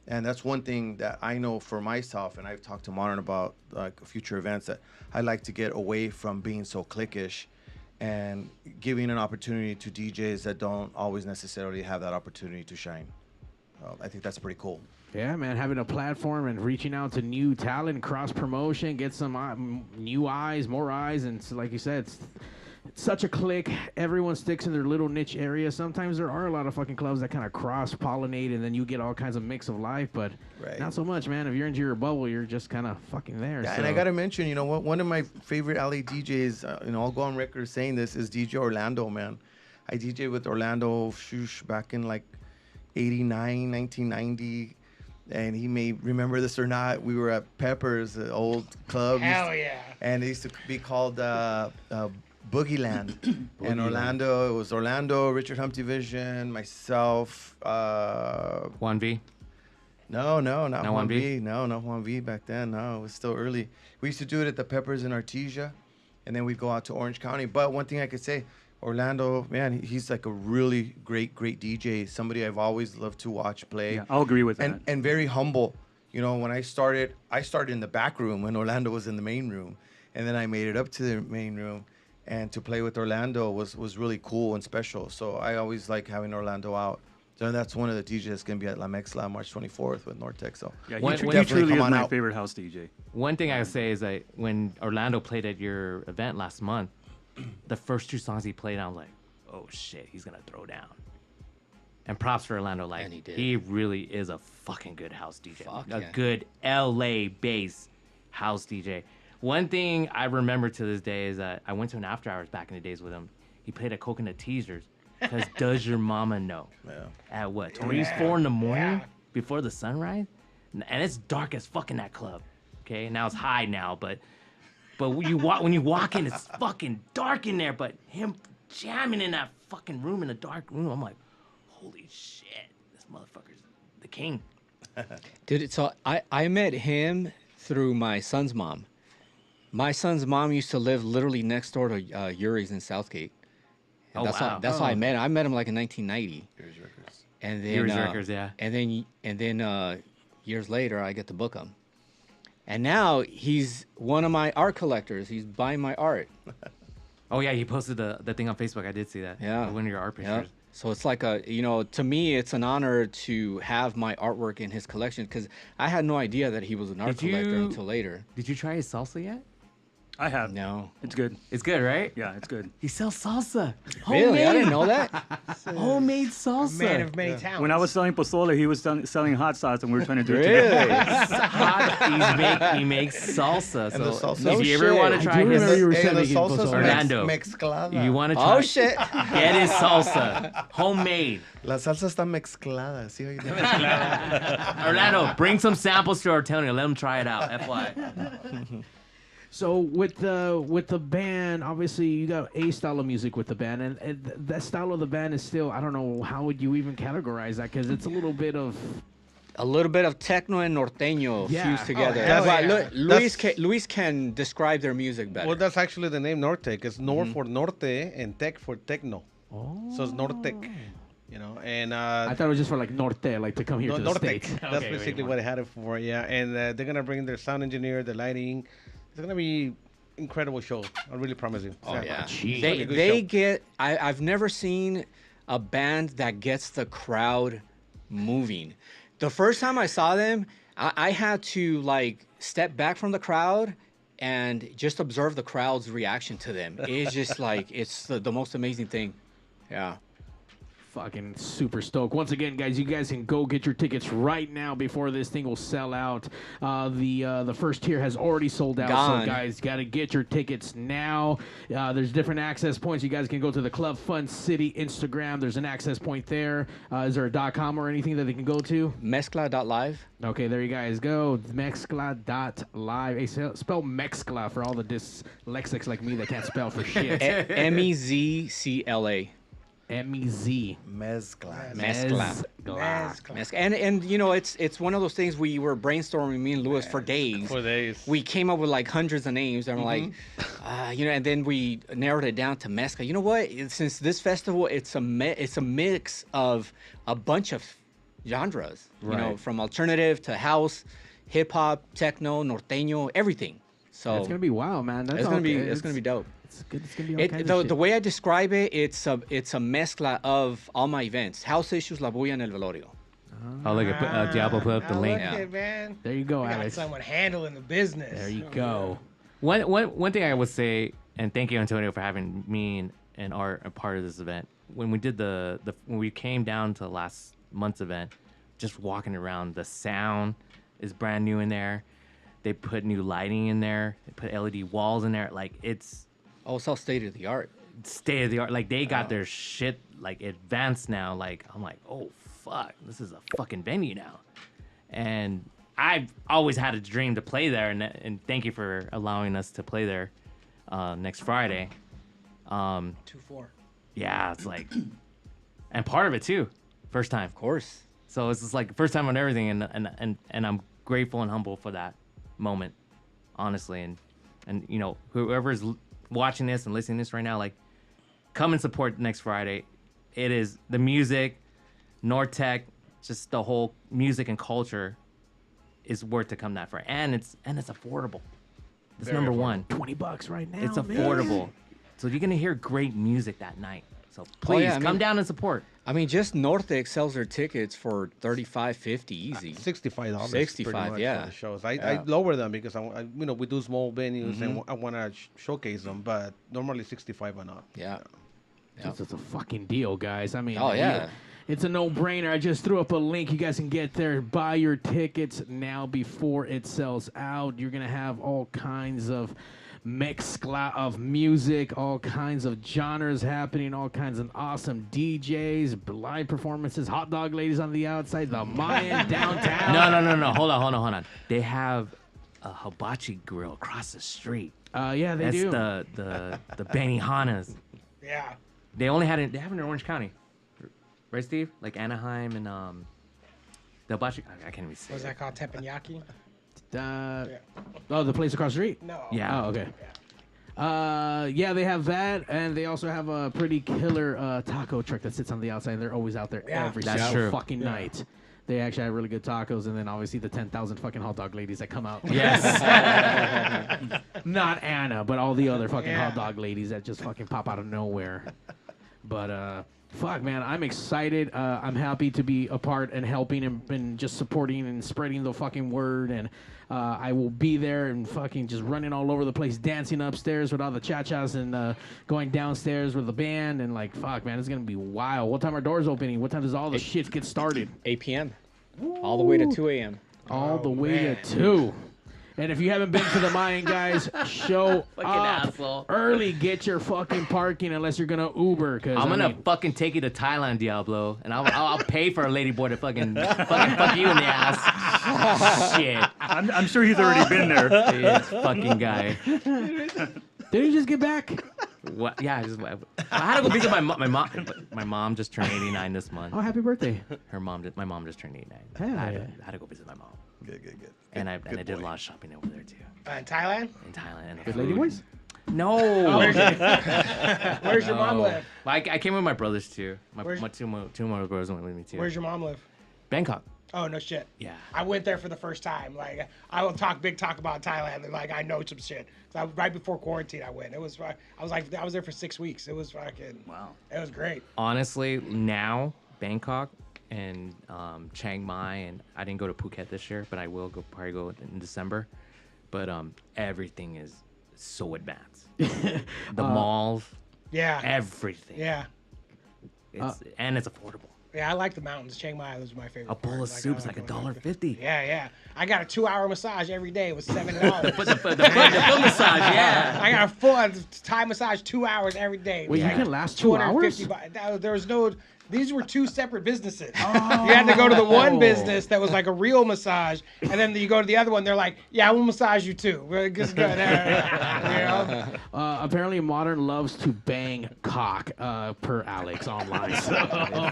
And that's one thing that I know for myself, and I've talked to Modern about like future events, that I like to get away from being so cliquish and giving an opportunity to DJs that don't always necessarily have that opportunity to shine. I think that's pretty cool. Yeah, man, having a platform and reaching out to new talent, cross promotion, get some new eyes, more eyes, and so, like you said, it's such a clique. Everyone sticks in their little niche area. Sometimes there are a lot of fucking clubs that kind of cross pollinate, and then you get all kinds of mix of life. But Right. not so much, man. If you're into your bubble, you're just kind of fucking there. Yeah, so. and I gotta mention, you know what? One of my favorite LA DJs, you know, I'll go on record saying this, is DJ Orlando, man. I DJed with Orlando Shoosh back in like 89, 1990. And he may remember this or not. We were at Pepper's, the old club. Hell yeah. And it used to be called Boogie Land. And Orlando, it was Orlando, Richard Humpty Vision, myself. Juan V. No, not Not Juan Juan V? V. No, not Juan V back then. No, it was still early. We used to do it at the Peppers in Artesia. And then we'd go out to Orange County. But one thing I could say, Orlando, man, he's like a really great DJ. Somebody I've always loved to watch play. Yeah, I'll agree with that. And very humble. You know, when I started in the back room when Orlando was in the main room. And then I made it up to the main room. And to play with Orlando was really cool and special. So I always like having Orlando out. So that's one of the DJs that's going to be at La Mezcla March 24th with Nortec. So Yeah, When- he when- truly is come on my out. favorite house DJ. One thing I would say is that when Orlando played at your event last month, the first 2 songs he played, I was like, oh shit, he's gonna throw down. And props for Orlando, like And he did. he really is a fucking good house DJ, Fuck a yeah. good LA based house DJ. One thing I remember to this day is that I went to an after hours back in the days with him. He played at Coconut Teasers because Does Your Mama Know? Yeah. At what, 3, 4 in the morning before the sunrise? And it's dark as fuck in that club. Okay, now it's high now, but when you walk in, it's fucking dark in there. But him jamming in that fucking room, in a dark room, I'm like, holy shit, this motherfucker's the king. Dude, so I met him through my son's mom. My son's mom used to live literally next door to Yuri's in Southgate. And Oh, that's wow. How, that's how I met him. I met him like in 1990. Here's records. And then Yuri's Records, yeah. And then years later, I get to book him. And now he's one of my art collectors. He's buying my art. Oh yeah, he posted the thing on Facebook. I did see that. Yeah. One of your art Yeah. pictures. So it's like to me, it's an honor to have my artwork in his collection because I had no idea that he was an art Did collector you- until later. Did you try his salsa yet? I have. No. It's good. It's good, right? Yeah, it's good. He sells salsa. Really? I didn't Homemade. know that. Homemade salsa. Man of many talents. When I was selling pozole, he was selling hot sauce, and we were trying to do it Really? He makes salsa. And the So salsa- if you ever want to I try do remember his, you were And the selling salsa's pozole. Orlando. mezclada. you want to try? Oh shit. Get his salsa, homemade. La salsa está mezclada. ¿Sí? Orlando, bring some samples to Antonio. Let him try it out. FY. So with the band, obviously you got a style of music with the band, and that style of the band is still, I don't know, how would you even categorize that? Because it's a little bit of A little bit of techno and norteño Yeah. fused together. hell But yeah. Luis can describe their music better. Well, that's actually the name Nortec. It's Nor for Norte and Tech for Techno. So it's Nortec. You know, and I thought it was just for like Norte, like to come here to the Nortec. States. That's Okay, basically wait, what I had it for. Yeah, and they're gonna bring their sound engineer, the lighting. It's gonna be incredible show. I really promise you. Oh yeah, Jeez. they Good they show. get. I've never seen a band that gets the crowd moving. The first time I saw them, I had to like step back from the crowd and just observe the crowd's reaction to them. It's just like it's the most amazing thing. Yeah. Fucking super stoked. Once again, guys, you guys can go get your tickets right now before this thing will sell out. The first tier has already sold out, Gone. so guys, got to get your tickets now. There's different access points. You guys can go to the Club Fun City Instagram. There's an access point there. Is there a .com or anything that they can go to? Mezcla.live. Okay, there you guys go. Mezcla.live. Hey, spell Mezcla for all the dyslexics like me that can't spell for shit. MEZCLA. M-E-Z. Mezcla. Mezcla. Mezcla. And you know it's one of those things we were brainstorming, me and Louis, for days. For days. We came up with like hundreds of names, and we're like, and then we narrowed it down to Mezcla. You know what? Since this festival, it's a mix of a bunch of genres. You know, Right. from alternative to house, hip hop, techno, norteño, everything. So It's gonna be wild, man. That's it's gonna be okay. it's gonna be dope. It's good. It's gonna be all kinds The, of the shit. way I describe it, it's a mezcla of all my events. House Issues, La Bulla, and El Velorio. Oh, look at Diablo put up the Now link. look at, man. There you go, We got Alex. someone handling the business. There you go. One thing I would say, and thank you, Antonio, for having me and Art a part of this event. When we did when we came down to last month's event, just walking around, the sound is brand new in there. They put new lighting in there. They put LED walls in there. Like it's Oh, it's all state of the art. state of the art. Like they got their shit like advanced now. Like I'm like, oh fuck, this is a fucking venue now. And I've always had a dream to play there, and thank you for allowing us to play there next Friday. 2-4. Yeah, it's like, and part of it too, first time. Of course. So it's just like first time on everything, and I'm grateful and humble for that moment, honestly. And you know, whoever's watching this and listening to this right now, like, come and support next Friday. It is the music, Nortec, just the whole music and culture is worth to come that far, and it's affordable. It's Very number affordable. one. $20 right now. It's man. affordable, so you're gonna hear great music that night. So please come down and support. I mean, just Nortec sells their tickets for $35, $50 easy. $65. $65, pretty much yeah. For the shows. I Yeah. lower them because you know, we do small venues and I want to showcase them, but normally 65 and up. Yeah. It's a fucking deal, guys. I mean, Oh, yeah. It's a no-brainer. I just threw up a link. You guys can get there. Buy your tickets now before it sells out. You're going to have all kinds of mezcla of music, all kinds of genres happening, all kinds of awesome DJs, live performances, hot dog ladies on the outside, the Mayan downtown. No. Hold on. They have a hibachi grill across the street. Yeah, they That's do. the Benihanas. Yeah. They have it in Orange County, right, Steve? Like Anaheim and the hibachi. I can't even say. What's it. that called? Teppanyaki? Oh, the place across the street? No. Yeah. Oh, okay. Yeah, they have that, and they also have a pretty killer taco truck that sits on the outside. They're always out there every That's single true. fucking night. They actually have really good tacos, and then obviously the 10,000 fucking hot dog ladies that come out. Yes. Not Anna, but all the other fucking hot dog ladies that just fucking pop out of nowhere. But fuck, man, I'm excited. I'm happy to be a part and helping and just supporting and spreading the fucking word. And I will be there and fucking just running all over the place, dancing upstairs with all the cha-chas and going downstairs with the band. And like, fuck, man, it's going to be wild. What time are doors opening? What time does all the shit get started? 8 p.m. All the way to 2 a.m. All the way to 2. And if you haven't been to the Mayan, guys, show Fucking up asshole. early. Get your fucking parking unless you're gonna Uber. Cause I'm gonna mean, fucking take you to Thailand, Diablo, and I'll pay for a ladyboy to fucking fuck you in the ass. Shit, I'm sure he's already been there. this fucking guy. Did he just get back? What? Yeah, I had to go visit my mom. My mom just turned 89 this month. Oh, happy birthday! My mom just turned 89. Hell I yeah. had to go visit my mom, Good. and I did a lot of shopping over there too, In Thailand? in Thailand. And the Good food. lady boys. No. Where's your mom No. live? I came with my brothers too. My Where's- two more brothers went with me too. Where's your mom live? Bangkok? Oh, no shit. Yeah. I went there for the first time. Like, I will talk big talk about Thailand. And, like, I know some shit. So right before quarantine, I went. It was, I was there for 6 weeks. It was fucking, Wow. it was great. Honestly, now Bangkok and Chiang Mai, and I didn't go to Phuket this year, but I will probably go in December. But everything is so advanced. The malls, Yeah. everything. Yeah. And it's affordable. Yeah, I like the mountains. Chiang Mai was my favorite. A bowl part. of Like, I soup's like like going there. $1.50. Yeah. I got a 2-hour massage every day. It was $7. The foot massage, yeah. I got a full Thai massage 2 hours every day. Wait, you can last 2 hours? There was no. These were two separate businesses. You had to go to the one business that was like a real massage, and then you go to the other one. They're like, "Yeah, we'll massage you too." We're just good. You know? Apparently, Modern loves to bang cock per Alex online. So.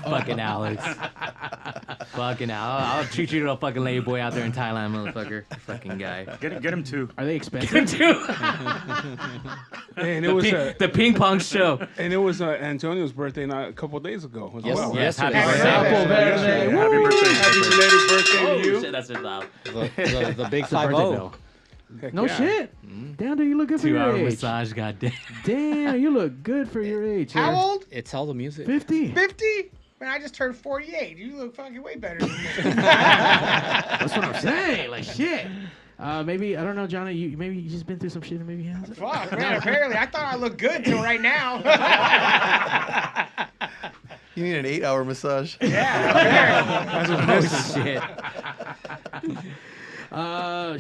Fucking Alex. Fucking Alex. I'll treat you to a fucking lady boy out there in Thailand, motherfucker. Fucking guy. Get him too. Are they expensive? And it was The ping pong show. and it was Antonio's birthday not a couple days ago as Yes, well. yes, Happy it is. birthday. Happy birthday. Happy belated birthday Oh, to you. shit, that's just loud. The big It's a birthday 5-0. bill. Heck No yeah. shit. Damn, dude, you look good for your 2-hour age. massage, goddamn. Damn, you look good for your age. How old? It's all the music. 50. 50? Man, I just turned 48. You look fucking way better than me. That's what I'm saying. Like shit. Maybe I don't know, Johnny. Maybe you just been through some shit, and maybe he has it. Fuck, man. Apparently, I thought I looked good till right now. You need an 8-hour massage. Yeah. Shit.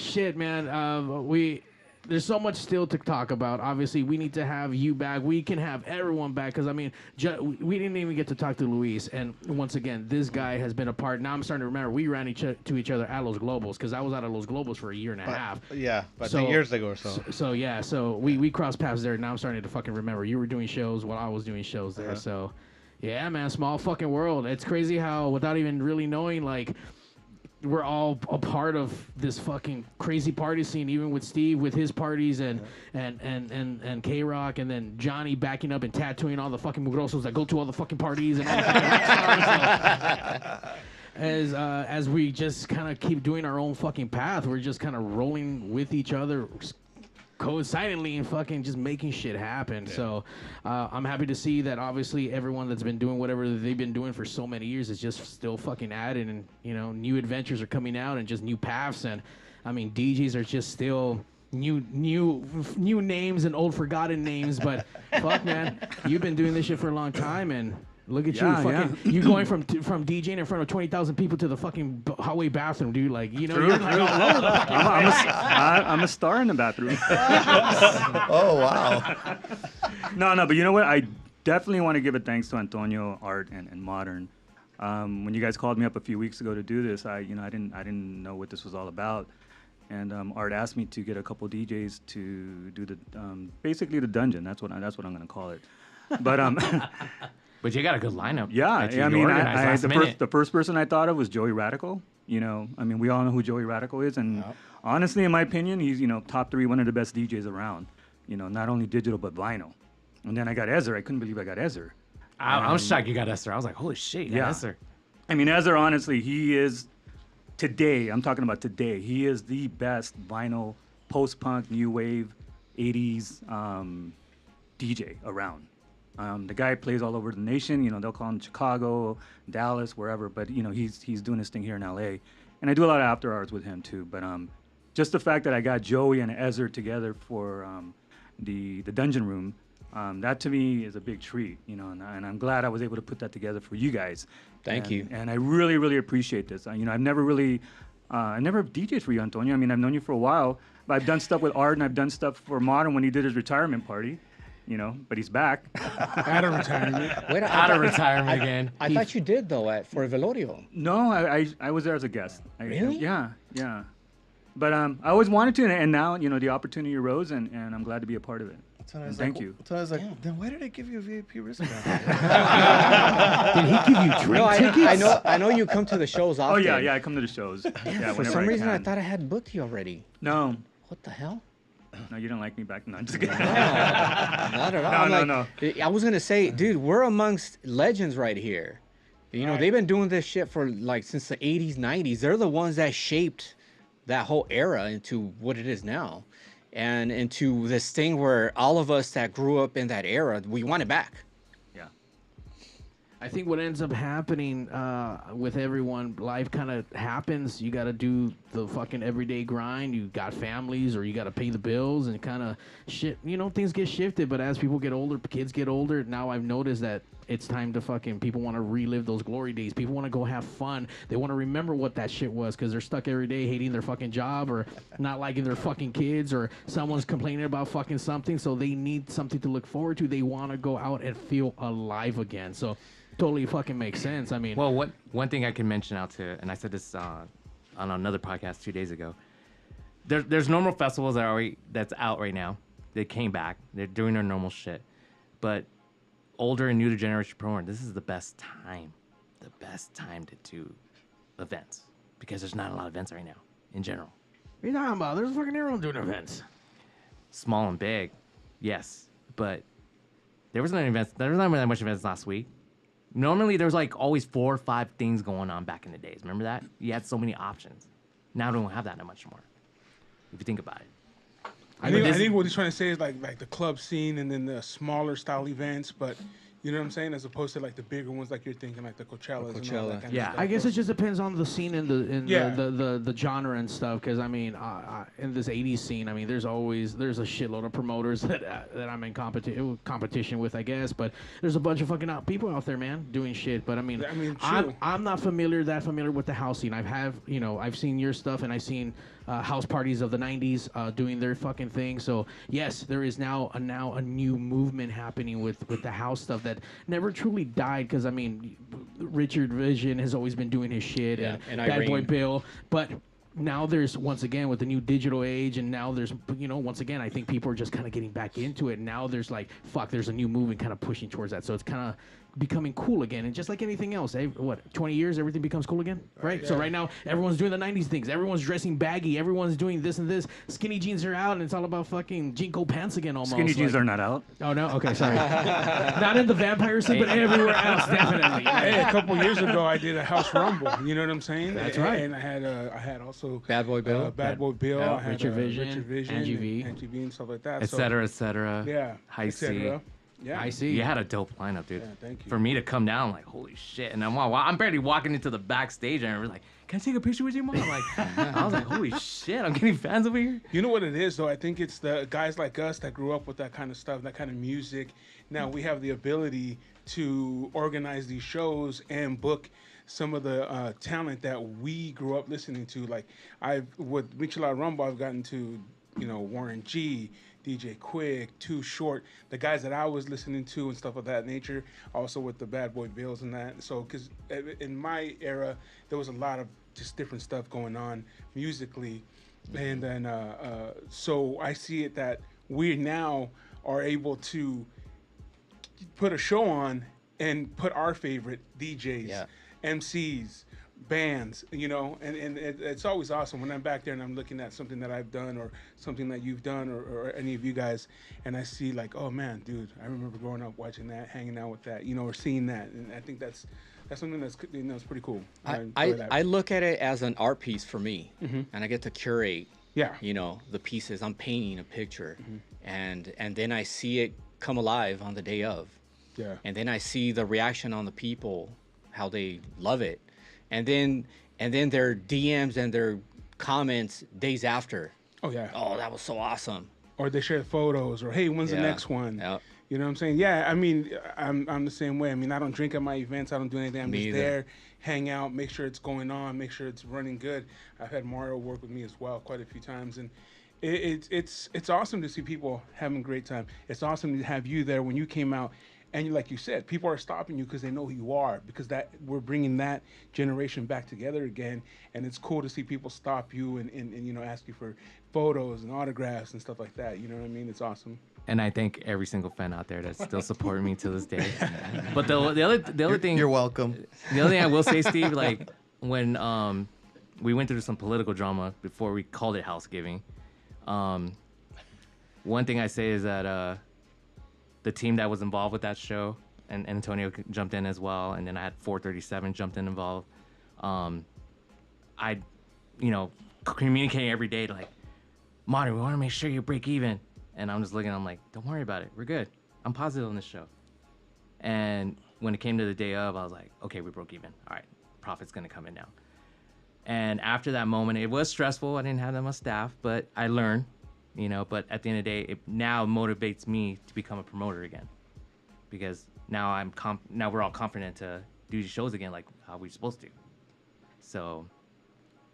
Shit, man. We there's so much still to talk about. Obviously, we need to have you back. We can have everyone back because, I mean, we didn't even get to talk to Luis. And once again, this guy has been a part. Now I'm starting to remember we ran to each other at Los Globos because I was out of Los Globos for a year and a half. Yeah, about 10 years ago or so. So we crossed paths there. Now I'm starting to fucking remember. You were doing shows while I was doing shows there. So, yeah, man, small fucking world. It's crazy how, without even really knowing, like, we're all a part of this fucking crazy party scene, even with Steve with his parties and K-Rock, and then Johnny backing up and tattooing all the fucking mugrosos that go to all the fucking parties and all the fucking stars. As we just kind of keep doing our own fucking path, we're just kind of rolling with each other, coincidentally, and fucking just making shit happen. Yeah. So I'm happy to see that obviously everyone that's been doing whatever they've been doing for so many years is just still fucking at it, and you know, new adventures are coming out and just new paths. And I mean, DJs are just still new names and old forgotten names, but fuck, man, you've been doing this shit for a long time, and look at you, fucking, you going from DJing in front of 20,000 people to the fucking hallway bathroom, dude. Like, you know, you're like all over the fucking I'm a star in the bathroom. Oh, wow. No, but you know what? I definitely want to give a thanks to Antonio, Art, and Modern. When you guys called me up a few weeks ago to do this, I didn't know what this was all about. And Art asked me to get a couple DJs to do the basically the dungeon. That's what I'm going to call it. But But you got a good lineup. Yeah, I mean, the first person I thought of was Joey Radical. You know, I mean, we all know who Joey Radical is, and honestly, in my opinion, he's, you know, top 3, one of the best DJs around. You know, not only digital but vinyl. And then I got Ezer. I couldn't believe I got Ezer. I was shocked you got Ezer. I was like, holy shit, you got Ezer. I mean, Ezer, honestly, he is today. I'm talking about today. He is the best vinyl post-punk, new wave, 80s DJ around. The guy plays all over the nation. You know, they'll call him Chicago, Dallas, wherever. But you know, he's doing his thing here in LA, and I do a lot of after hours with him too. But just the fact that I got Joey and Ezer together for the Dungeon Room, that to me is a big treat. You know, and I'm glad I was able to put that together for you guys. Thank you. And I really, really appreciate this. You know, I've never really, I never DJed for you, Antonio. I mean, I've known you for a while, but I've done stuff with Art, and I've done stuff for Modern when he did his retirement party. You know, but he's back. Out of retirement. Wait, out of retirement again. I thought you did, though, for Velorio. No, I was there as a guest. Really? Yeah. But I always wanted to, and now, you know, the opportunity arose, and I'm glad to be a part of it. Thank you. So I was like, then why did I give you a VIP wristband? Did he give you drink tickets? I know you come to the shows often. Oh, yeah, I come to the shows. Yeah, for some reason, I thought I had booked you already. No. What the hell? No, you didn't like me back then. I'm just kidding. No, not at all. No. I was going to say, dude, we're amongst legends right here. You know, they've been doing this shit for like since the 80s, 90s. They're the ones that shaped that whole era into what it is now. And into this thing where all of us that grew up in that era, we want it back. I think what ends up happening with everyone, life kind of happens. You got to do the fucking everyday grind. You got families, or you got to pay the bills, and kind of shit. You know, things get shifted. But as people get older, kids get older. Now I've noticed that it's time to fucking, people want to relive those glory days. People want to go have fun. They want to remember what that shit was, because they're stuck every day hating their fucking job, or not liking their fucking kids, or someone's complaining about fucking something. So they need something to look forward to. They want to go out and feel alive again. So totally fucking makes sense. I mean, well, one thing I can mention out to, and I said this on another podcast 2 days ago. There's normal festivals that's out right now. They came back. They're doing their normal shit, but older and new to generation program, this is the best time to do events, because there's not a lot of events right now in general. What are you talking about? There's fucking everyone doing events. Small and big, yes, but there was not that much events last week. Normally, there's like always 4 or 5 things going on back in the days. Remember that? You had so many options. Now we don't have that much more, if you think about it. I think what he's trying to say is like the club scene and then the smaller style events, but You know what I'm saying? As opposed to like the bigger ones, like you're thinking, like the Coachellas and all that kind Yeah. of stuff. I guess it just depends on the scene and Yeah. the genre and stuff. Because I mean, in this '80s scene, I mean, there's a shitload of promoters that I'm in competition with, I guess. But there's a bunch of fucking people out there, man, doing shit. But I mean, true. I'm not that familiar with the house scene. I've seen your stuff, and I've seen house parties of the '90s doing their fucking thing. So yes, there is now a new movement happening with the house stuff that never truly died. Because I mean, Richard Vision has always been doing his shit, and Bad Boy Irene. Bill, but. Now there's, once again, with the new digital age, and now there's, once again, I think people are just kind of getting back into it. And now there's like, there's a new movement kind of pushing towards that. So it's kind of becoming cool again. And just like anything else, 20 years, everything becomes cool again, right? So right now, everyone's doing the 90s things. Everyone's dressing baggy. Everyone's doing this and this. Skinny jeans are out, and it's all about fucking Jinko pants again almost. Skinny jeans are not out. Oh, no? Okay, sorry. Not in the vampire scene, but everywhere else, definitely. Hey, a couple years ago, I did a house rumble. You know what I'm saying? That's right. And I had also Bad Boy Bill. Bad Boy Bill. Yeah, I had Richard Vision, and NGV. and stuff like that. Et cetera, et cetera. Yeah. High et cetera. C. Yeah. I see. You had a dope lineup, dude. Yeah, thank you. For me to come down, I'm like, holy shit. And I'm barely walking into the backstage, and we're like, can I take a picture with you, Mom? I was like, holy shit, I'm getting fans over here. You know what it is, though? I think it's the guys like us that grew up with that kind of stuff, that kind of music. Now we have the ability to organize these shows and book some of the talent that we grew up listening to. Like with Michelada Rumble, I've gotten to, Warren G, DJ Quick, Too Short, the guys that I was listening to and stuff of that nature. Also with the Bad Boy Bills and that. So, because in my era, there was a lot of just different stuff going on musically, and then so I see it that we now are able to put a show on and put our favorite DJs, MCs, bands, and it's always awesome when I'm back there and I'm looking at something that I've done or something that you've done or any of you guys, and I see like, oh man, dude, I remember growing up watching that, hanging out with that, or seeing that, and I think that's something that's it's pretty cool. I look at it as an art piece for me, and I get to curate. Yeah. The pieces. I'm painting a picture, and then I see it come alive on the day of. Yeah. And then I see the reaction on the people, how they love it. And then their DMs and their comments days after. Oh yeah. Oh, that was so awesome. Or they share photos, or hey, when's the next one? Yep. You know what I'm saying? Yeah, I mean, I'm the same way. I mean, I don't drink at my events. I don't do anything. I'm Me just either. there, hang out, make sure it's going on, make sure it's running good. I've had Mario work with me as well quite a few times, and it's awesome to see people having a great time. It's awesome to have you there when you came out. And like you said, people are stopping you because they know who you are, because that we're bringing that generation back together again. And it's cool to see people stop you and ask you for photos and autographs and stuff like that. You know what I mean? It's awesome. And I thank every single fan out there that's still supporting me to this day. But the other thing, You're welcome. the other thing I will say, Steve, like when we went through some political drama before we called it Housegiving, one thing I say is that the team that was involved with that show, and Antonio jumped in as well, and then I had 437 jumped in involved. I, communicating every day to like, Monty, we want to make sure you break even. And I'm just looking, I'm like, don't worry about it. We're good. I'm positive on this show. And when it came to the day of, I was like, okay, we broke even. All right, profit's going to come in now. And after that moment, it was stressful. I didn't have that much staff, but I learned, but at the end of the day, it now motivates me to become a promoter again. Because now now we're all confident to do these shows again like how we're supposed to. So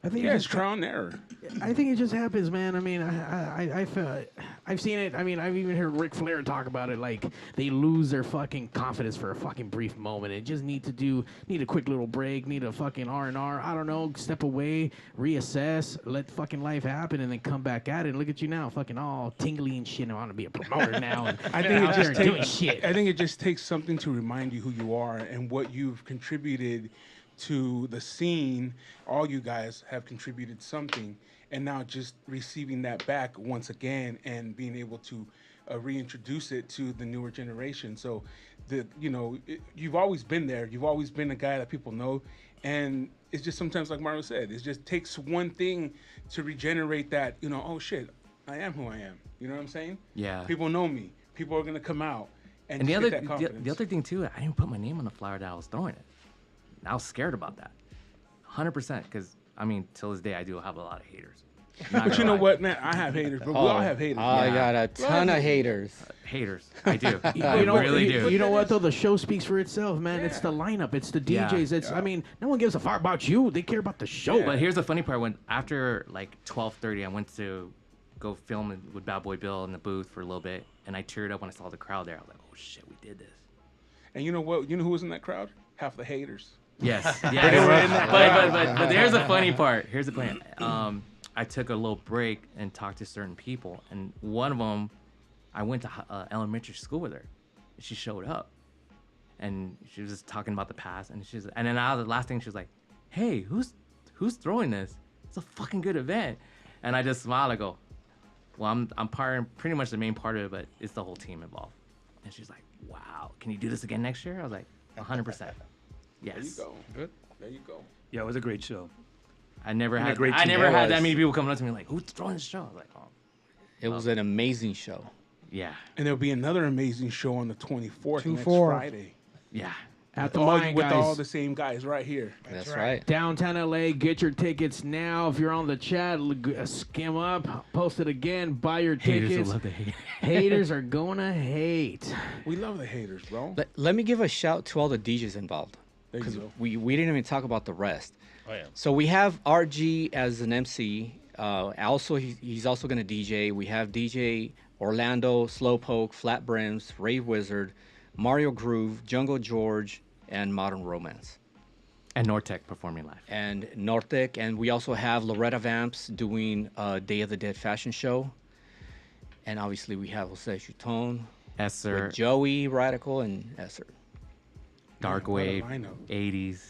I think it's trial and error. I think it just happens, man. I mean, I've seen it. I mean, I've even heard Ric Flair talk about it. Like they lose their fucking confidence for a fucking brief moment and just need a quick little break, need a fucking R&R. I don't know, step away, reassess, let fucking life happen, and then come back at it. And look at you now, fucking all tingly and shit. I want to be a promoter now. And I think out there doing shit. I think it just takes something to remind you who you are and what you've contributed to the scene. All you guys have contributed something, and now just receiving that back once again and being able to reintroduce it to the newer generation. So you've always been there. You've always been a guy that people know, and it's just sometimes, like Mario said, it just takes one thing to regenerate that, oh shit, I am who I am. You know what I'm saying? Yeah. People know me. People are gonna come out. And just the get other that the confidence. other thing too, I didn't put my name on the flyer that I was throwing it. And I was scared about that, 100%. Because I mean, till this day, I do have a lot of haters. But you know what, man? I have haters, but we all have haters. I man. got a ton of haters. Haters, I do. I You know, really do. You know what though? The show speaks for itself, man. It's the lineup. It's the Yeah. DJs. It's. I mean, no one gives a fuck about you. They care about the show. But here's the funny part: when after like 12:30, I went to go film with Bad Boy Bill in the booth for a little bit, and I teared up when I saw the crowd there. I was like, "Oh shit, we did this." And you know what? You know who was in that crowd? Half the haters. Yes, yeah. But there's a funny part. Here's the plan. I took a little break and talked to certain people, and one of them, I went to elementary school with her. She showed up, and she was just talking about the past, and and then the last thing she was like, "Hey, who's throwing this? It's a fucking good event." And I just smiled. I go, "Well, I'm pretty much the main part of it, but it's the whole team involved." And she's like, "Wow, can you do this again next year?" I was like, 100%. Yes. There you go. Good. There you go. Yeah, it was a great show. I never And a had great I team. never It had that was. many people coming up to me like, "Who's throwing this show?" I was like, "Oh, It was an amazing show. yeah, And there'll be another amazing show on the 24th, next 24th. Friday. yeah." At the All, Mine, with guys. all the same guys right here. That's right. right. Downtown LA, get your tickets now. If you're on the chat, skim up, post it again, buy your Haters tickets. will love to hate. Haters are gonna hate. We love the haters, bro. Let me give a shout to all the DJs involved. There you Because go. we didn't even talk about the rest. Oh, yeah. So we have RG as an MC. Also, he's also going to DJ. We have DJ Orlando, Slowpoke, Flat Brims, Rave Wizard, Mario Groove, Jungle George, and Modern Romance. And Nortec performing live. And Nortec. And we also have Loretta Vamps doing Day of the Dead fashion show. And obviously we have Jose Chuton, Esser, with Joey Radical, and Esser. Dark what a Wave, lineup. 80s,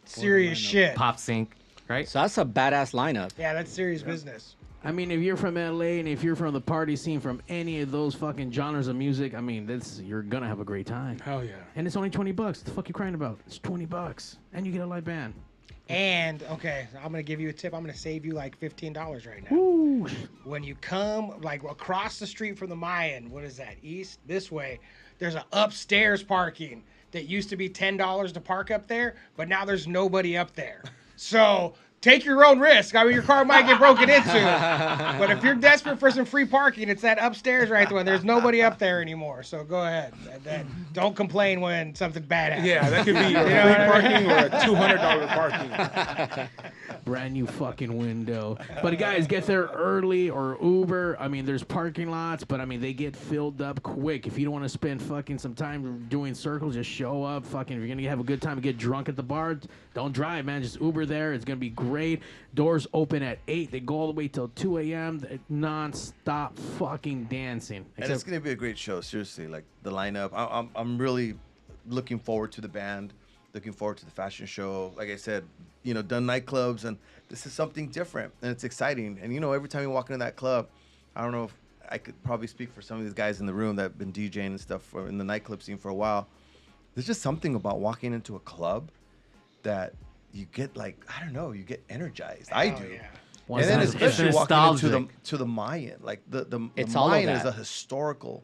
Serious shit. Pop Sync, right? So that's a badass lineup. Yeah, that's serious business. I mean, if you're from LA and if you're from the party scene from any of those fucking genres of music, I mean, you're gonna have a great time. Hell yeah. And it's only $20. What the fuck you crying about? It's $20, and you get a live band. And okay, I'm gonna give you a tip. I'm gonna save you like $15 right now. Ooh. When you come like across the street from the Mayan, what is that? East this way. There's an upstairs parking that used to be $10 to park up there, but now there's nobody up there. So take your own risk. I mean, your car might get broken into, but if you're desperate for some free parking, it's that upstairs right there. There's nobody up there anymore. So go ahead. Don't complain when something bad happens. Yeah, that could be free parking or a $200 parking. Brand new fucking window. But guys, get there early or Uber. I mean, there's parking lots, but I mean, they get filled up quick. If you don't want to spend fucking some time doing circles, just show up. Fucking, if you're gonna have a good time and get drunk at the bar, don't drive, man. Just Uber there. It's gonna be great. Doors open at 8. They go all the way till 2 a.m. Non-stop fucking dancing. And it's going to be a great show, seriously. Like the lineup, I'm really looking forward to the band, looking forward to the fashion show. Like I said, you know, done nightclubs, and this is something different, and it's exciting. And you know, every time you walk into that club, I don't know if I could probably speak for some of these guys in the room that have been DJing and stuff in the nightclub scene for a while. There's just something about walking into a club that you get like, I don't know, you get energized. I do. Yeah. And then It's especially walking into nostalgic. to the Mayan, like the It's all of Mayan is that. a historical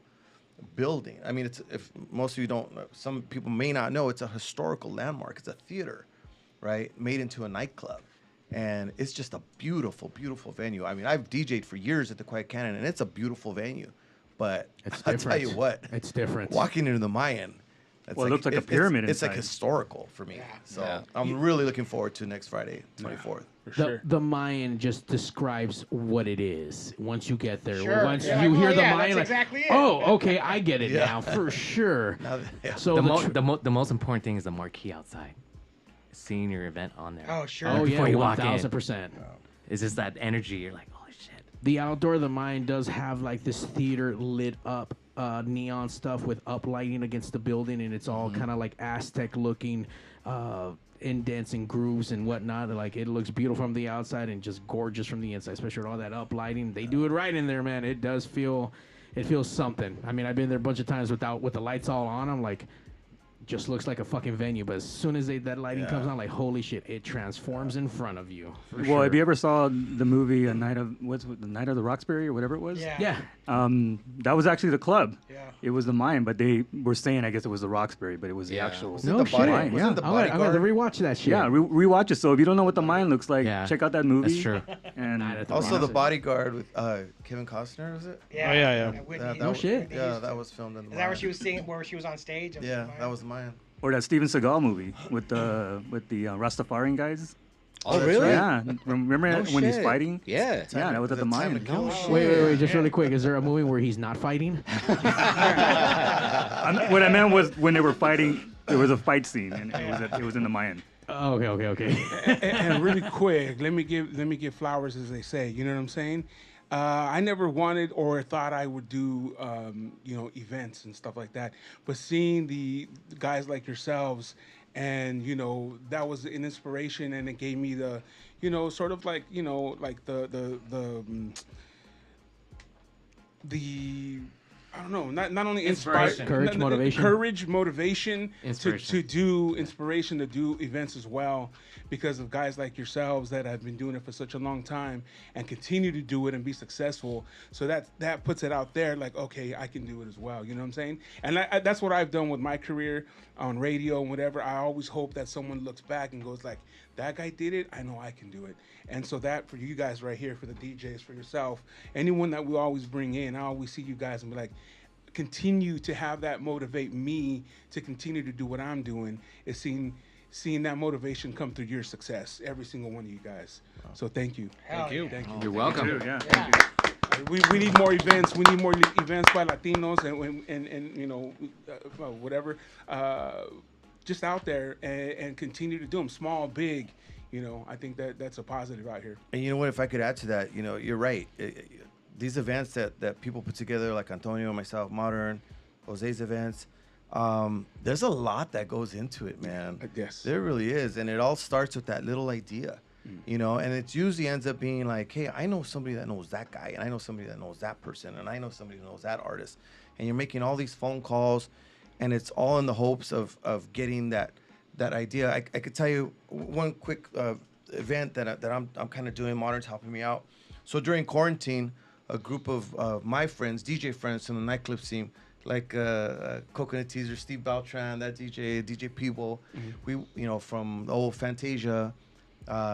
building. I mean, it's, if most of you don't know, some people may not know, it's a historical landmark. It's a theater, right, made into a nightclub, and it's just a beautiful, beautiful venue. I mean, I've DJed for years at the Quiet Cannon, and it's a beautiful venue. But It's I'll different. tell you what, It's different. walking into the Mayan. It's Well, it looks like a pyramid It's like inside. historical for me. Yeah. So Yeah. I'm really looking forward to next Friday, 24th. For The, sure. the Mayan just describes what it is once you get there. Sure. Once Yeah. you Like, hear oh, the yeah, Mayan, that's like, exactly it. oh, okay, I get it Yeah. now for sure. Now that- yeah. So The most important thing is the marquee outside. Seeing your event on there. Oh, sure. oh yeah, Before you walk in. 1000%. It's just that energy. You're like, holy shit. The outdoor of the Mayan does have like this theater lit up neon stuff with uplighting against the building, and it's all kind of like Aztec looking, indents and grooves and whatnot. Like it looks beautiful from the outside and just gorgeous from the inside, especially with all that uplighting. They do it right in there, man. It does feel, it feels something. I mean, I've been there a bunch of times with the lights all on. I'm like, just looks like a fucking venue, but as soon as that lighting comes on, like holy shit, it transforms in front of you. Well, if you ever saw the movie the Night of the Roxbury or whatever it was, Yeah. that was actually the club. Yeah. It was the Mayan, but they were saying I guess it was the Roxbury, but it was the actual. Was it No the shit. body? Mayan, Was it the I'm gonna bodyguard? rewatch that shit. Yeah, rewatch it. So if you don't know what the Mayan looks like, check out that movie. That's true. And Night at the Also, the Roxbury. bodyguard with Kevin Costner, was it? Yeah. Oh, yeah. And Whitney- That No was- shit. Yeah, that was filmed in the Is that where she was singing? Where she was on stage? Yeah, that was mine. or that Steven Seagal movie with the Rastafarian guys. Oh, really? Yeah, remember No when he's shit. fighting? Yeah. Yeah, that was at the Time Mayan. to Kill. Wait, just really quick. Is there a movie where he's not fighting? What I meant was when they were fighting, there was a fight scene, and it was in the Mayan. Oh, okay. And really quick, let me give flowers, as they say. You know what I'm saying? I never wanted or thought I would do, events and stuff like that. But seeing the guys like yourselves, and that was an inspiration, and it gave me the, sort of like, like the I don't know, not only Inspiration. Courage, motivation. courage, motivation Inspiration. to do inspiration to do events as well, because of guys like yourselves that have been doing it for such a long time and continue to do it and be successful. So that puts it out there, like, okay, I can do it as well. You know what I'm saying? And that's what I've done with my career on radio and whatever. I always hope that someone looks back and goes like, that guy did it, I know I can do it. And so that for you guys right here, for the DJs, for yourself, anyone that we always bring in, I always see you guys and be like, continue to have that motivate me to continue to do what I'm doing, is seeing that motivation come through your success, every single one of you guys. So thank you. Thank you. Thank you. You're welcome. Yeah. We need more events. We need more events by Latinos and whatever, just out there, and continue to do them, small, big. I think that's a positive out here. And you know what? If I could add to that, you're right. These events that people put together, like Antonio, myself, Modern, Jose's events, there's a lot that goes into it, man. Yes. There really is. And it all starts with that little idea, and it usually ends up being like, hey, I know somebody that knows that guy, and I know somebody that knows that person, and I know somebody who knows that artist. And you're making all these phone calls, and it's all in the hopes of getting that idea. I could tell you one quick event that I'm kind of doing. Modern's helping me out. So during quarantine, a group of my friends, DJ friends from the nightclub scene, like Coconut Teaser, Steve Beltran, that DJ Peeble, we from the old Fantasia,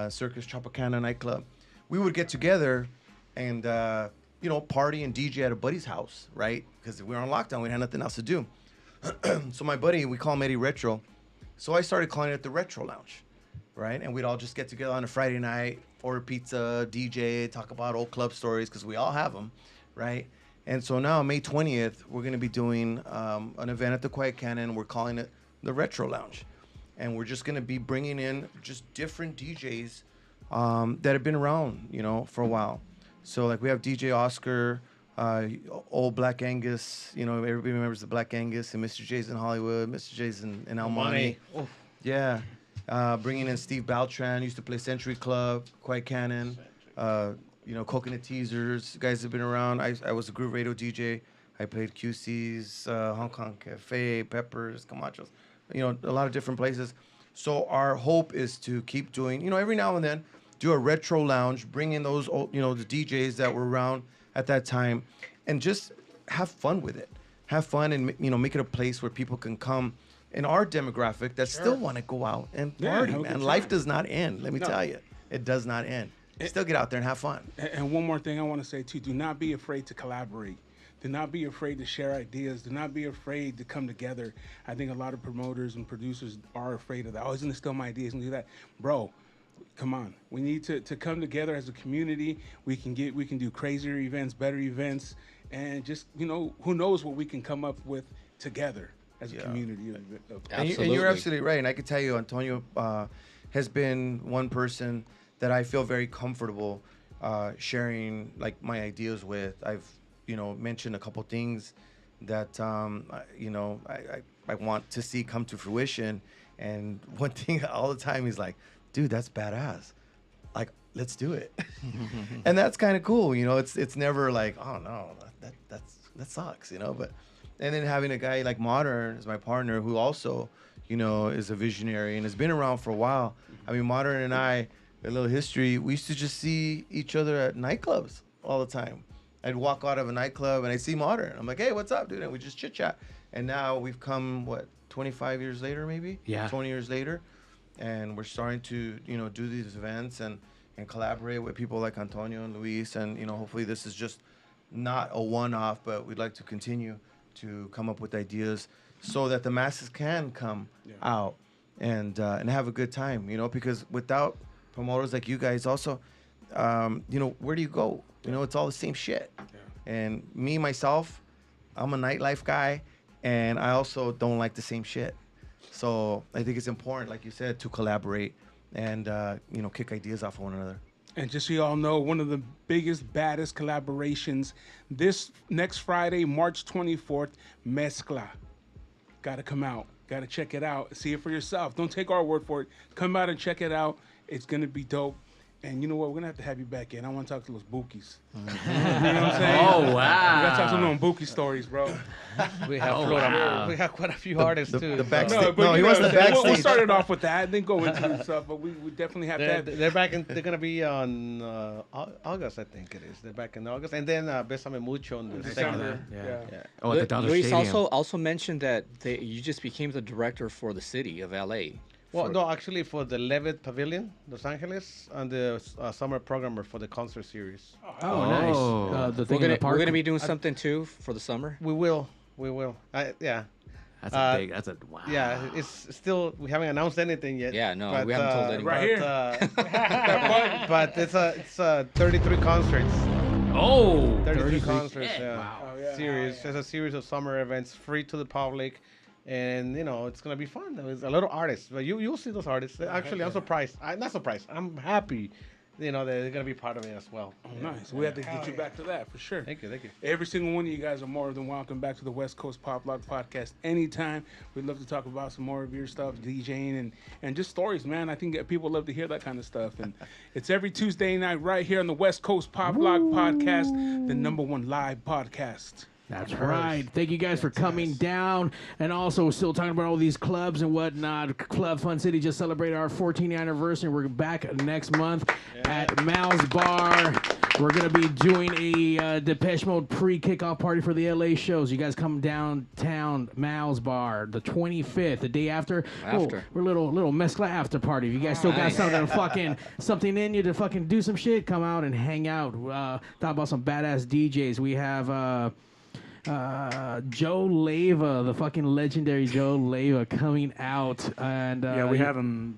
Circus Tropicana nightclub, we would get together and party and DJ at a buddy's house, right? Because we were on lockdown, we had nothing else to do. So my buddy, we call him Eddie Retro. So I started calling it the Retro Lounge, right? And we'd all just get together on a Friday night, order pizza, DJ, talk about old club stories, because we all have them, right? And so now, May 20th, we're going to be doing an event at the Quiet Cannon. We're calling it the Retro Lounge. And we're just going to be bringing in just different DJs that have been around, for a while. So, like, we have DJ Oscar, old Black Angus, everybody remembers the Black Angus, and Mr. J's in Hollywood, Mr. J's in El Monte. Yeah. Bringing in Steve Beltran, used to play Century Club, Quiet Cannon, Coconut Teasers, guys have been around. I was a groove radio DJ. I played QC's, Hong Kong Cafe, Peppers, Camachos, a lot of different places. So our hope is to keep doing, every now and then, do a retro lounge, bring in those old, the DJs that were around at that time, and just have fun with it. Have fun and, make it a place where people can come in our demographic that still want to go out and party, man. Life does not end, let me tell you. It does not end. Still get out there and have fun. And one more thing I want to say, too. Do not be afraid to collaborate. Do not be afraid to share ideas. Do not be afraid to come together. I think a lot of promoters and producers are afraid of that. Oh, he's going to steal my ideas and do that. Bro, come on. We need to come together as a community. We can do crazier events, better events, and just, who knows what we can come up with together as a community. And you're absolutely right. And I can tell you, Antonio has been one person that I feel very comfortable sharing like my ideas with. I've mentioned a couple things that I want to see come to fruition, and one thing all the time he's like, dude, that's badass, like, let's do it. And that's kind of cool. It's never like, oh no, that sucks, but And then having a guy like Modern as my partner, who also, you know, is a visionary and has been around for a while. I mean, Modern and I, a little history, we used to just see each other at nightclubs all the time. I'd walk out of a nightclub and I'd see Modern. I'm like, hey, what's up, dude? And we just chit chat. And now we've come, 25 years later, maybe? Yeah. 20 years later. And we're starting to, you know, do these events and collaborate with people like Antonio and Luis. And, you know, hopefully this is just not a one-off, but we'd like to continue to come up with ideas so that the masses can come out and have a good time, you know, because without promoters like you guys also, you know, where do you go? You know, it's all the same shit. Yeah. And me, myself, I'm a nightlife guy, and I also don't like the same shit. So I think it's important, like you said, to collaborate and, you know, kick ideas off of one another. And just so you all know, one of the biggest, baddest collaborations this next Friday, March 24th, MEZCLA. Got to come out. Got to check it out. See it for yourself. Don't take our word for it. Come out and check it out. It's going to be dope. And you know what? We're going to have you back in. I want to talk to those bookies. You know what I'm saying? Oh, wow. We got to talk to them bookie stories, bro. We have we have quite a few artists too. The backstage. No, but He wants the We'll backstage. start it off with that, then go into the stuff. But we definitely have that. They're back in. They're gonna be on August, I think it is. They're back in August, and then Bésame Mucho on the December. second. Yeah. Oh, at the Dodger Luis Stadium. also mentioned that you just became the director for the city of LA. Well, no, actually for the Levitt Pavilion, Los Angeles, and the summer programmer for the concert series. Oh, nice. The thing in the park. We're gonna be doing something too for the summer. We will. Yeah. That's a big. That's a wow. Yeah, it's still, we haven't announced anything yet. Yeah, no, we haven't told anyone. Right here. But it's 33 concerts. Oh. 33 concerts. shit. Yeah. Wow. Oh, yeah. Series. It's a series of summer events, free to the public, and you know it's gonna be fun. There's a lot of artists, but you'll see those artists. Actually, I'm surprised. I'm not surprised. I'm happy. You know they're gonna be part of it as well. Oh, nice. We have to get you back to that for sure. Thank you. Every single one of you guys are more than welcome back to the West Coast Pop Lock Podcast anytime. We'd love to talk about some more of your stuff, DJing, and just stories, man. I think that people love to hear that kind of stuff. And it's every Tuesday night right here on the West Coast Pop Lock Podcast, the #1 live podcast. That's right. Thank you guys for coming down. And also, we're still talking about all these clubs and whatnot. Club Fun City just celebrated our 14th anniversary. We're back next month at Mal's Bar. We're going to be doing a Depeche Mode pre-kickoff party for the LA shows. You guys come downtown, Mal's Bar, the 25th, the day after. We're a little MEZCLA after party. If you guys still got something in you to fucking do some shit, come out and hang out. Talk about some badass DJs. We have... Joe Leva, the fucking legendary Joe Leva, coming out, and we have him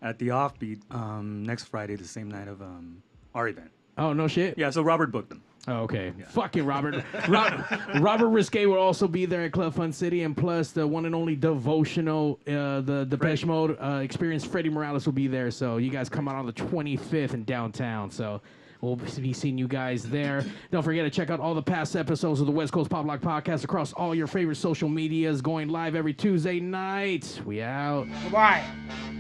at the Offbeat next Friday, the same night of our event. Oh no shit. Yeah, so Robert booked them. Oh, okay. Yeah. Fucking Robert. Robert Risque will also be there at Club Fun City, and plus the one and only Devotional, the Depeche Mode experience. Freddie Morales will be there, so you guys come out on the 25th in downtown. So. We'll be seeing you guys there. Don't forget to check out all the past episodes of the West Coast Pop Lock Podcast across all your favorite social medias, going live every Tuesday night. We out. Bye-bye.